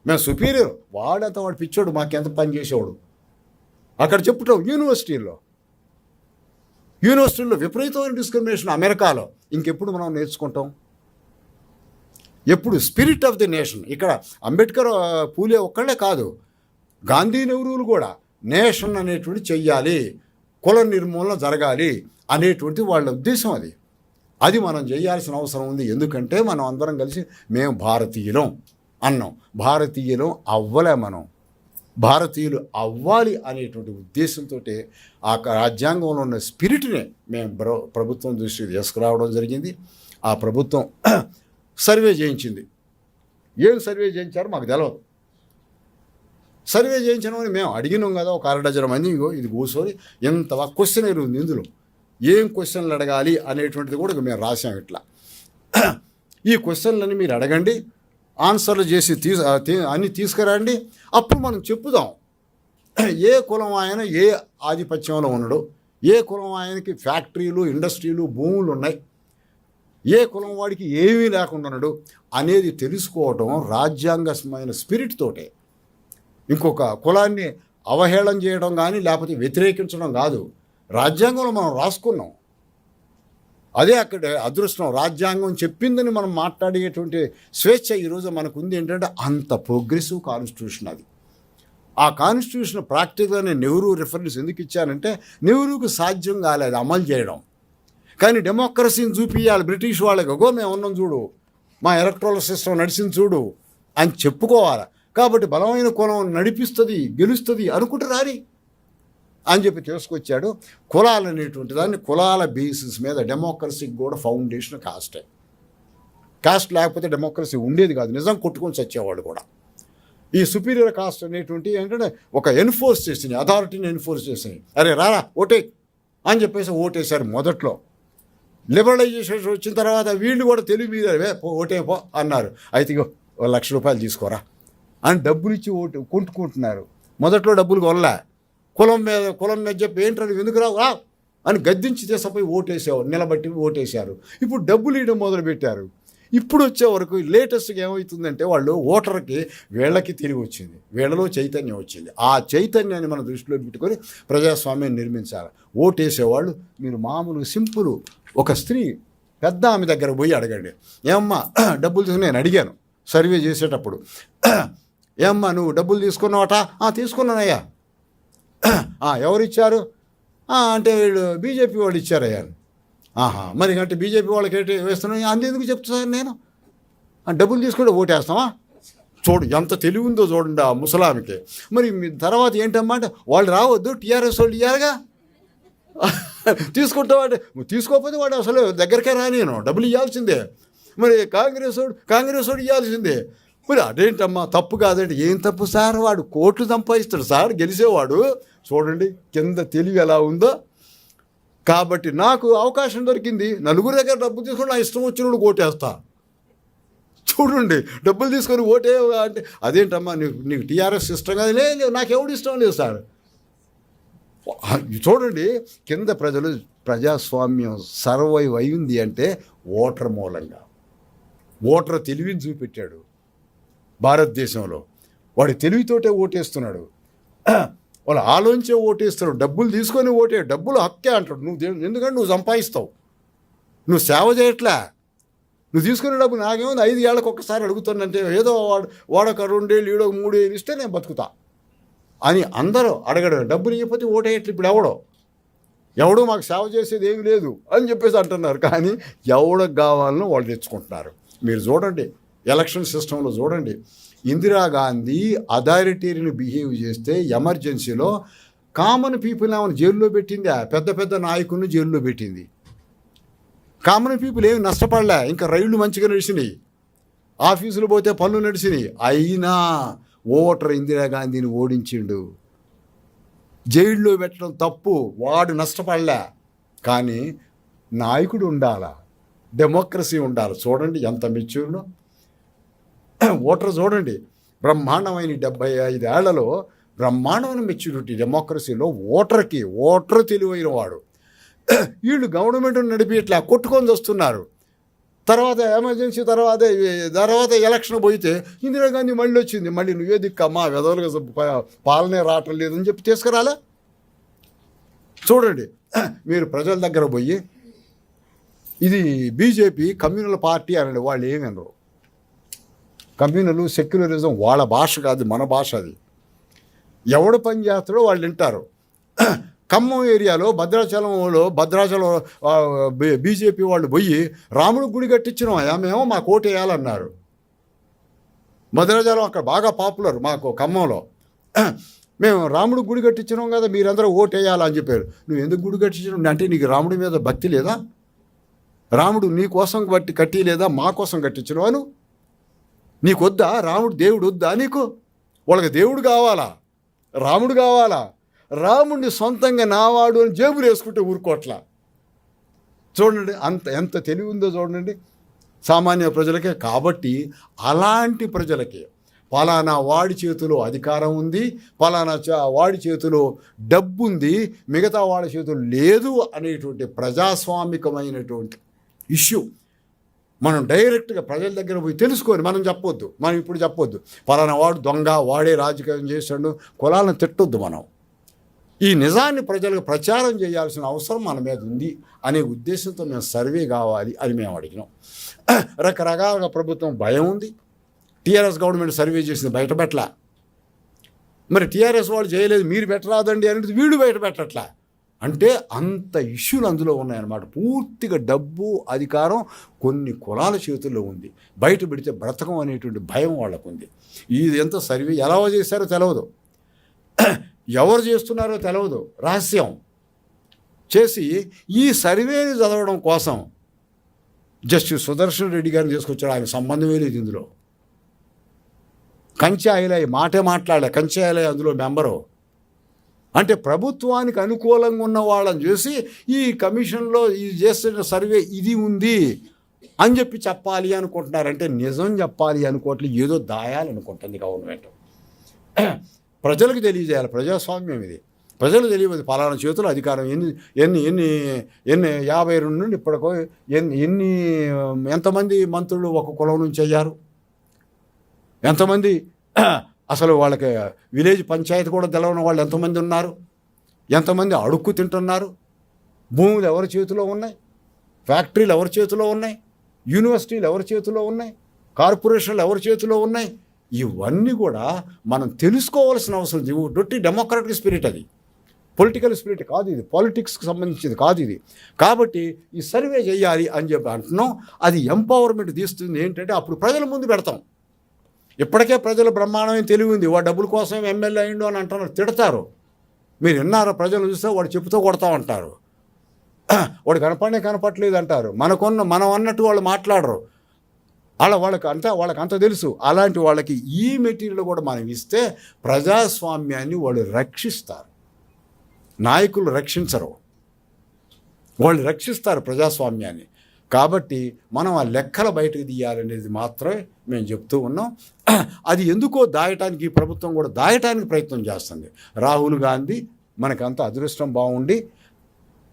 మేము సుపీరియర్. వాడంతా వాడు పిచ్చోడు, మాకెంత పని చేసేవాడు అక్కడ చెప్పుతాం. యూనివర్సిటీల్లో విపరీతమైన డిస్క్రిమినేషన్ అమెరికాలో. ఇంకెప్పుడు మనం నేర్చుకుంటాం? ఎప్పుడు స్పిరిట్ ఆఫ్ ది నేషన్. ఇక్కడ అంబేద్కర్, పూలే ఒక్కళ్ళే కాదు, గాంధీ, నెహ్రూలు కూడా నేషన్ అనేటువంటి చెయ్యాలి, కుల నిర్మూలన జరగాలి అనేటువంటి వాళ్ళ ఉద్దేశం. అది మనం చేయాల్సిన అవసరం ఉంది. ఎందుకంటే మనం అందరం కలిసి మేము భారతీయులం అన్నాం. భారతీయులం అవ్వలే, మనం భారతీయులు అవ్వాలి అనేటువంటి ఉద్దేశంతో ఆ రాజ్యాంగంలో ఉన్న స్పిరిట్నే మేము ప్రభుత్వం దృష్టికి తీసుకురావడం జరిగింది. ఆ ప్రభుత్వం సర్వే చేయించింది. ఏం సర్వే చేయించారో మాకు తెలియదు. సర్వే చేయించమని మేము అడిగినాం కదా, ఒక 6 మంది ఇది కూర్చొని ఎంత క్వశ్చన్ ఉంది ఇందులో, ఏం క్వశ్చన్లు అడగాలి అనేటువంటిది కూడా మేము రాసాం. ఇట్లా ఈ క్వశ్చన్లని మీరు అడగండి, ఆన్సర్లు చేసి అన్నీ తీసుకురండి, అప్పుడు మనం చెప్పుదాం ఏ కులం ఆయన ఏ ఆధిపత్యంలో ఉన్నాడు, ఏ కులం ఆయనకి ఫ్యాక్టరీలు ఇండస్ట్రీలు భూములు ఉన్నాయి, ఏ కులం వాడికి ఏమీ లేకుండా ఉన్నాడు అనేది తెలుసుకోవటం రాజ్యాంగమైన స్పిరిట్ తోటే. ఇంకొక కులాన్ని అవహేళన చేయడం కానీ లేకపోతే వ్యతిరేకించడం కాదు. రాజ్యాంగంలో మనం రాసుకున్నాం, అదే అక్కడ అదృష్టం. రాజ్యాంగం చెప్పిందని మనం మాట్లాడేటువంటి స్వేచ్ఛ ఈరోజు మనకు ఉంది. ఏంటంటే అంత ప్రోగ్రెసివ్ కాన్స్టిట్యూషన్ అది. ఆ కాన్స్టిట్యూషన్ ప్రాక్టికల్గా నేను నెహ్రూ రిఫరెన్స్ ఎందుకు ఇచ్చానంటే, నెహ్రూకు సాధ్యం కాలేదు అమలు చేయడం, కానీ డెమోక్రసీని చూపించాలి బ్రిటిష్ వాళ్ళకి. అగో మేము ఉన్నాం చూడు, మా ఎలక్ట్రల్ సిస్టమ్ నడిచింది చూడు అని చెప్పుకోవాలి. కాబట్టి బలమైన కులం నడిపిస్తుంది గెలుస్తుంది అనుకుంటే రాని అని చెప్పి తీసుకొచ్చాడు. కులాలు అనేటువంటి దాన్ని కులాల బేసిస్ మీద డెమోక్రసీకి కూడా ఫౌండేషన్ కాస్టే. కాస్ట్ లేకపోతే డెమోక్రసీ ఉండేది కాదు, నిజం కొట్టుకొని చచ్చేవాడు కూడా. ఈ సుపీరియర్ కాస్ట్ అనేటువంటి ఏంటంటే ఒక ఎన్ఫోర్స్ చేసినాయి, అథారిటీని ఎన్ఫోర్స్ చేసినాయి. అరే రారా ఓటే అని చెప్పేసి ఓటేశారు మొదట్లో. లిబరలైజేషన్ వచ్చిన తర్వాత వీళ్ళు కూడా తెలివి మీద ఓటే పో అన్నారు. అయితే 1,00,000 రూపాయలు తీసుకోరా అని డబ్బులు ఇచ్చి కొంటుకుంటున్నారు. మొదట్లో డబ్బులు కొనలే, కులం మీద చెప్పి ఏంటని ఎందుకు రావు అని గద్దించి తీసుకుపోయి ఓటేసేవారు, నిలబట్టి ఓటేశారు. ఇప్పుడు డబ్బులు ఇవ్వడం మొదలుపెట్టారు. ఇప్పుడు వచ్చే వరకు లేటెస్ట్గా ఏమవుతుందంటే వాళ్ళు ఓటర్కి వీళ్ళకి తిరిగి వచ్చింది, వీళ్ళలో చైతన్యం వచ్చింది. ఆ చైతన్యాన్ని మనం దృష్టిలో పెట్టుకొని ప్రజాస్వామ్యాన్ని నిర్మించాలి. ఓటేసేవాళ్ళు మీరు మామూలు సింపుల్ ఒక స్త్రీ పెద్ద ఆమె దగ్గర పోయి అడగండి, ఏమ్మా డబ్బులు తీసుకుని, నేను అడిగాను సర్వే చేసేటప్పుడు, ఏమ్మా నువ్వు డబ్బులు తీసుకున్నావట? తీసుకున్నానయ్యా. ఎవరు ఇచ్చారు అంటే వీళ్ళు బీజేపీ వాళ్ళు ఇచ్చారయ్యా. మరి అంటే బీజేపీ వాళ్ళకి ఏంటి వేస్తున్నాను అందుకు చెప్తాను నేను, డబ్బులు తీసుకుంటే ఓటేస్తావా? చూడు ఎంత తెలివి ఉందో చూడండి ఆ ముసలామికి. మరి తర్వాత ఏంటమ్మా అంటే వాళ్ళు రావద్దు, టీఆర్ఎస్ వాళ్ళు ఇవ్వాలిగా. తీసుకుంటావాడు, తీసుకోకపోతే వాడు అసలు దగ్గరికే రానేను, డబ్బులు ఇవ్వాల్సిందే. మరి కాంగ్రెస్ వాడు ఇవ్వాల్సిందే. మరి అదేంటమ్మా తప్పు కాదండి. ఏం తప్పు సార్, వాడు కోట్లు సంపాదిస్తాడు సార్ గెలిచేవాడు. చూడండి కింద తెలివి ఎలా ఉందో. కాబట్టి నాకు అవకాశం దొరికింది, నలుగురు దగ్గర డబ్బులు తీసుకొని నా ఇష్టం వచ్చినప్పుడు ఓటేస్తా. చూడండి డబ్బులు తీసుకొని ఓటే అంటే అదేంటమ్మా నీకు టీఆర్ఎస్ ఇష్టం కాదు? లేదు నాకెవడు ఇష్టం లేదు సార్. చూడండి కింద ప్రజలు ప్రజాస్వామ్యం సర్వైవ్ అయింది అంటే ఓటర్ మూలంగా. ఓటర్ తెలివిని చూపెట్టాడు భారతదేశంలో. వాడి తెలివితోటే ఓటేస్తున్నాడు, వాళ్ళు ఆలోచించే ఓటేస్తున్నాడు. డబ్బులు తీసుకొని డబ్బులు హక్కే అంటాడు. ఎందుకంటే నువ్వు సంపాదిస్తావు, నువ్వు సేవ చేయట్లే. నువ్వు తీసుకునే డబ్బు నాకేముంది 5 ఏళ్ళకి ఒక్కసారి అడుగుతానంటే, ఏదో వాడొక 2 ఏళ్ళు ఈడొక 3 ఏళ్ళు ఇస్తే నేను బతుకుతా అని అందరూ అడగడం. డబ్బులు ఇవ్వకపోతే ఓటేయట్లు. ఇప్పుడు ఎవడో మాకు సేవ చేసేది ఏమి లేదు అని చెప్పేసి అంటున్నారు. కానీ ఎవడకు కావాలనో వాళ్ళు తెచ్చుకుంటున్నారు. మీరు చూడండి ఎలక్షన్ సిస్టంలో చూడండి, ఇందిరాగాంధీ అథారిటేరియన్ బిహేవ్ చేస్తే ఎమర్జెన్సీలో కామన్ పీపుల్ ఏమైనా జైల్లో పెట్టింది, పెద్ద పెద్ద నాయకుల్ని జైల్లో పెట్టింది. కామన్ పీపుల్ ఏమి నష్టపడలే, ఇంకా రైళ్లు మంచిగా నడిచినాయి, ఆఫీసులు పోతే పనులు నడిచినాయి. అయినా ఓటర్ ఇందిరాగాంధీని ఓడించిండు. జైల్లో పెట్టడం తప్పు, వాడు నష్టపడలే. కానీ నాయకుడు ఉండాలా, డెమోక్రసీ ఉండాలి. చూడండి ఎంత మెచ్యూర్లో ఓటర్. చూడండి బ్రహ్మాండమైన 75 ఏళ్లలో బ్రహ్మాండమైన మెచ్యూరిటీ డెమోక్రసీలో. ఓటర్ తెలివైన వాడు. వీళ్ళు గవర్నమెంట్ నడిపి ఇట్లా కొట్టుకొని వస్తున్నారు. తర్వాత ఎమర్జెన్సీ తర్వాత ఎలక్షన్ పోయితే ఇందిరాగాంధీ మళ్ళీ వచ్చింది. మళ్ళీ నువ్వే దిక్కమ్మా వెదలుగా పాలనే రావటం లేదని చెప్పి తీసుకురాలే. చూడండి మీరు ప్రజల దగ్గర పోయి ఇది బీజేపీ కమ్యూనల్ పార్టీ అనండి, వాళ్ళు ఏమనరు. కమ్యూనల్ సెక్యులరిజం వాళ్ళ భాష కాదు, మన భాష అది. ఎవడు పని చేస్తాడో వాళ్ళు వింటారు. ఖమ్మం ఏరియాలో భద్రాచలం బీజేపీ వాళ్ళు పోయి రాముడు గుడి కట్టించినాం, ఆమెమో మాకు ఓటు వేయాలన్నారు. భద్రాచలం అక్కడ బాగా పాపులర్ మాకు ఖమ్మంలో. మేము రాముడు గుడి కట్టించినాం కదా, మీరందరూ ఓటు వేయాలని చెప్పారు. నువ్వు ఎందుకు గుడి కట్టించినావు అంటే నీకు రాముడి మీద భక్తి లేదా? రాముడు నీ కోసం కట్టి లేదా మా కోసం కట్టించినవాను? నీకు వద్దా రాముడు దేవుడు వద్దా నీకు? వాళ్ళకి దేవుడు కావాలా, రాముడు కావాలా, రాముడిని సొంతంగా నావాడు అని జేబులు వేసుకుంటే ఊరుకోట్లా. చూడండి ఎంత తెలివి ఉందో చూడండి సామాన్య ప్రజలకే. కాబట్టి అలాంటి ప్రజలకి పలానా వాడి చేతిలో అధికారం ఉంది, పలానా వాడి చేతిలో డబ్బు ఉంది, మిగతా వాడి చేతిలో లేదు అనేటువంటి ప్రజాస్వామికమైనటువంటి ఇష్యూ మనం డైరెక్ట్గా ప్రజల దగ్గర పోయి తెలుసుకొని మనం చెప్పొద్దు. మనం ఇప్పుడు చెప్పొద్దు పలానా వాడు దొంగ, వాడే రాజకీయం చేశాడు, కులాలను తిట్టొద్దు. మనం ఈ నిజాన్ని ప్రజలకు ప్రచారం చేయాల్సిన అవసరం మన మీద ఉంది అనే ఉద్దేశంతో మేము సర్వే కావాలి అని మేము అడిగినాం. రకరకాలుగా ప్రభుత్వం భయం ఉంది. టీఆర్ఎస్ గవర్నమెంట్ సర్వే చేసింది, బయటపెట్టలా. మరి టీఆర్ఎస్ వాళ్ళు చేయలేదు, మీరు పెట్టరాదండి అనేది వీడు బయటపెట్టట్లా. అంటే అంత ఇష్యూలు అందులో ఉన్నాయన్నమాట. పూర్తిగా డబ్బు, అధికారం కొన్ని కులాల చేతుల్లో ఉంది. బయట పెడితే బ్రతకం అనేటువంటి భయం వాళ్ళకు ఉంది. ఇది ఎంత సర్వే ఎలా చేశారో తెలియదు, ఎవరు చేస్తున్నారో తెలియదు, రహస్యం చేసి ఈ సర్వేని చదవడం కోసం జస్టిస్ సుదర్శన్ రెడ్డి గారిని తీసుకొచ్చాడు. ఆయన సంబంధమే లేదు ఇందులో. కంచాయిలయ్య మాటే మాట్లాడలే, కంచాయిలయ్య అందులో మెంబరు. అంటే ప్రభుత్వానికి అనుకూలంగా ఉన్న వాళ్ళని చూసి ఈ కమిషన్లో ఈ చేస్తున్న సర్వే ఇది ఉంది అని చెప్పి చెప్పాలి అనుకుంటున్నారంటే నిజం చెప్పాలి అనుకోవట్లేదు, ఏదో దాయాలనుకుంటుంది గవర్నమెంట్. ప్రజలకు తెలియజేయాలి, ప్రజాస్వామ్యం ఇది. ప్రజలు తెలియదు పలానా చేతులు అధికారం ఎన్ని ఎన్ని ఎన్ని ఎన్ని 52 నుండి ఇప్పటికో ఎంతమంది మంత్రులు ఒక కులం నుంచి అయ్యారు, ఎంతమంది అసలు వాళ్ళకి విలేజ్ పంచాయతీ కూడా తెలవని వాళ్ళు ఎంతమంది ఉన్నారు, ఎంతమంది అడుక్కు తింటున్నారు, భూములు ఎవరి చేతిలో ఉన్నాయి, ఫ్యాక్టరీలు ఎవరి చేతిలో ఉన్నాయి, యూనివర్సిటీలు ఎవరి చేతిలో ఉన్నాయి, కార్పొరేషన్లు ఎవరి చేతిలో ఉన్నాయి, ఇవన్నీ కూడా మనం తెలుసుకోవాల్సిన అవసరం. డొట్టి డెమోక్రటిక్ స్పిరిట్, అది పొలిటికల్ స్పిరిట్ కాదు, ఇది పాలిటిక్స్కి సంబంధించింది కాదు ఇది. కాబట్టి ఈ సర్వే చేయాలి అని చెప్పి అంటున్నాం. అది ఎంపవర్మెంట్ తీస్తుంది. ఏంటంటే అప్పుడు ప్రజల ముందు పెడతాం. ఇప్పటికే ప్రజల బ్రహ్మాండమైన తెలివి ఉంది. వాడు డబ్బుల కోసం ఎమ్మెల్యే అయిండు అని అంటున్నారు, తిడతారు. మీరు విన్నారా? ప్రజలు చూస్తే వాడు చెప్పుతో కొడతా ఉంటారు, వాడు కనపడలేదు అంటారు, మనం అన్నట్టు వాళ్ళు మాట్లాడరు. వాళ్ళకి అంత తెలుసు. అలాంటి వాళ్ళకి ఈ మెటీరియల్ కూడా మనం ఇస్తే ప్రజాస్వామ్యాన్ని వాళ్ళు రక్షిస్తారు. నాయకులు రక్షించరు, వాళ్ళు రక్షిస్తారు ప్రజాస్వామ్యాన్ని. కాబట్టి మనం ఆ లెక్కల బయటకు తీయాలనేది మాత్రమే మేము చెప్తూ ఉన్నాం. అది ఎందుకో దాయటానికి ఈ ప్రభుత్వం కూడా దాయటానికి ప్రయత్నం చేస్తుంది. రాహుల్ గాంధీ మనకంత అదృష్టం బాగుండి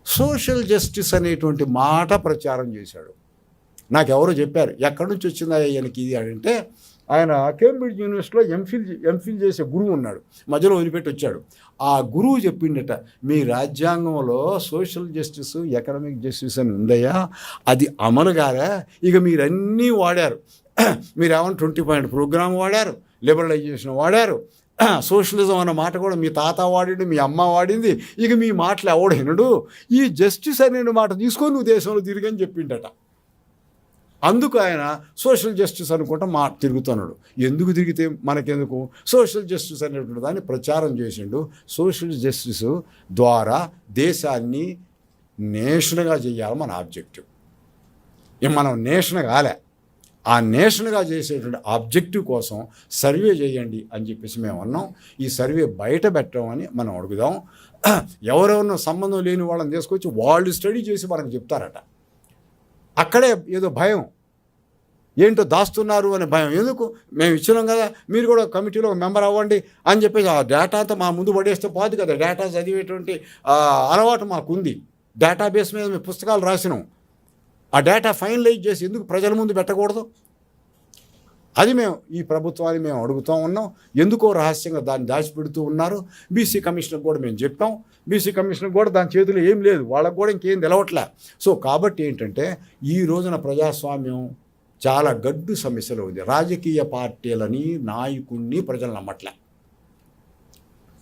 సోషల్ జస్టిస్ అనేటువంటి మాట ప్రచారం చేశాడు. నాకెవరో చెప్పారు, ఎక్కడి నుంచి వచ్చిందా ఆయనకి ఇది అంటే, ఆయన కేంబ్రిడ్జ్ యూనివర్సిటీలో ఎంఫిల్ చేసే గురువు ఉన్నాడు, మధ్యలో వదిలిపెట్టి వచ్చాడు. ఆ గురువు చెప్పిండట, మీ రాజ్యాంగంలో సోషల్ జస్టిస్, ఎకనామిక్ జస్టిస్ అని ఉందయ్యా, అది అమలు కాదా, ఇక మీరన్నీ వాడారు. మీరేమన్నా 20 పాయింట్ ప్రోగ్రామ్ వాడారు, లిబరలైజేషన్ వాడారు, సోషలిజం అన్న మాట కూడా మీ తాత వాడిండు, మీ అమ్మ వాడింది, ఇక మీ మాటలు ఎవడైనడు, ఈ జస్టిస్ అనే మాట తీసుకొని నువ్వు దేశంలో తిరిగని చెప్పిండట. అందుకు ఆయన సోషల్ జస్టిస్ అనుకుంటా తిరుగుతున్నాడు. ఎందుకు తిరిగితే మనకెందుకు, సోషల్ జస్టిస్ అనేటువంటి దాన్ని ప్రచారం చేసిండు. సోషల్ జస్టిస్ ద్వారా దేశాన్ని నేషన్గా చేయాలి మన ఆబ్జెక్టివ్. మనం నేషన్ కాలే, ఆ నేషన్గా చేసేటువంటి ఆబ్జెక్టివ్ కోసం సర్వే చేయండి అని చెప్పేసి మేము అన్నాం. ఈ సర్వే బయట పెట్టమని మనం అడుగుదాం. ఎవరెవరినో సంబంధం లేని వాళ్ళని తీసుకొచ్చి వాళ్ళు స్టడీ చేసి మనకు చెప్తారట. అక్కడే ఏదో భయం, ఏంటో దాస్తున్నారు అనే భయం. ఎందుకు, మేము ఇచ్చినాం కదా, మీరు కూడా కమిటీలో మెంబర్ అవ్వండి అని చెప్పేసి ఆ డేటా అంతా మా ముందు పడేస్తే పోదు కదా. డేటా చదివేటువంటి అలవాటు మాకుంది. డేటాబేస్ మీద మేము పుస్తకాలు రాసినాం. ఆ డేటా ఫైనలైజ్ చేసి ఎందుకు ప్రజల ముందు పెట్టకూడదు? అది ఈ ప్రభుత్వాన్ని మేము అడుగుతూ ఉన్నాం. ఎందుకో రహస్యంగా దాన్ని దాచిపెడుతూ ఉన్నారు. బీసీ కమిషనర్ కూడా మేము చెప్పాం. బీసీ కమిషనర్ కూడా దాని చేతిలో ఏం లేదు, వాళ్ళకు కూడా ఇంకేం తెలవట్లే. సో కాబట్టి ఏంటంటే ఈ రోజున ప్రజాస్వామ్యం చాలా గడ్డు సమస్యలో ఉంది. రాజకీయ పార్టీలని, నాయకుడిని ప్రజలు నమ్మట్లే,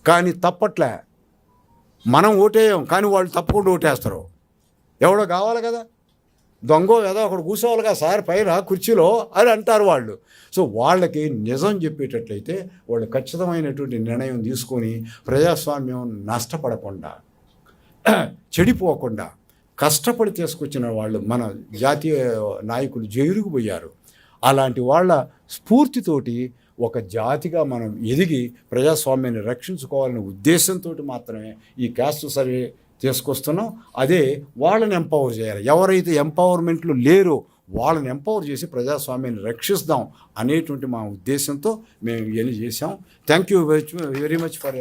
కానీ తప్పట్లే. మనం ఓటేయం, కానీ వాళ్ళు తప్పకుండా ఓటేస్తారు. ఎవడో కావాలి కదా, దొంగో ఏదో ఒకడు కూర్చోవాలిగా సార్ పైన కుర్చీలో అని అంటారు వాళ్ళు. సో వాళ్ళకి నిజం చెప్పేటట్లయితే వాళ్ళు ఖచ్చితమైనటువంటి నిర్ణయం తీసుకొని ప్రజాస్వామ్యం నష్టపడకుండా, చెడిపోకుండా కష్టపడి తీసుకొచ్చిన వాళ్ళు మన జాతీయ నాయకులు జైలుకు పోయారు. అలాంటి వాళ్ళ స్ఫూర్తితోటి ఒక జాతిగా మనం ఎదిగి ప్రజాస్వామ్యాన్ని రక్షించుకోవాలనే ఉద్దేశంతో మాత్రమే ఈ క్యాస్ట్ సర్వే తీసుకొస్తున్నాం. అదే వాళ్ళని ఎంపవర్ చేయాలి. ఎవరైతే ఎంపవర్మెంట్లో లేరో వాళ్ళని ఎంపవర్ చేసి ప్రజాస్వామ్యాన్ని రక్షిస్తాం అనేటువంటి మా ఉద్దేశంతో మేము ఇవన్నీ చేసాం. Thank you very much for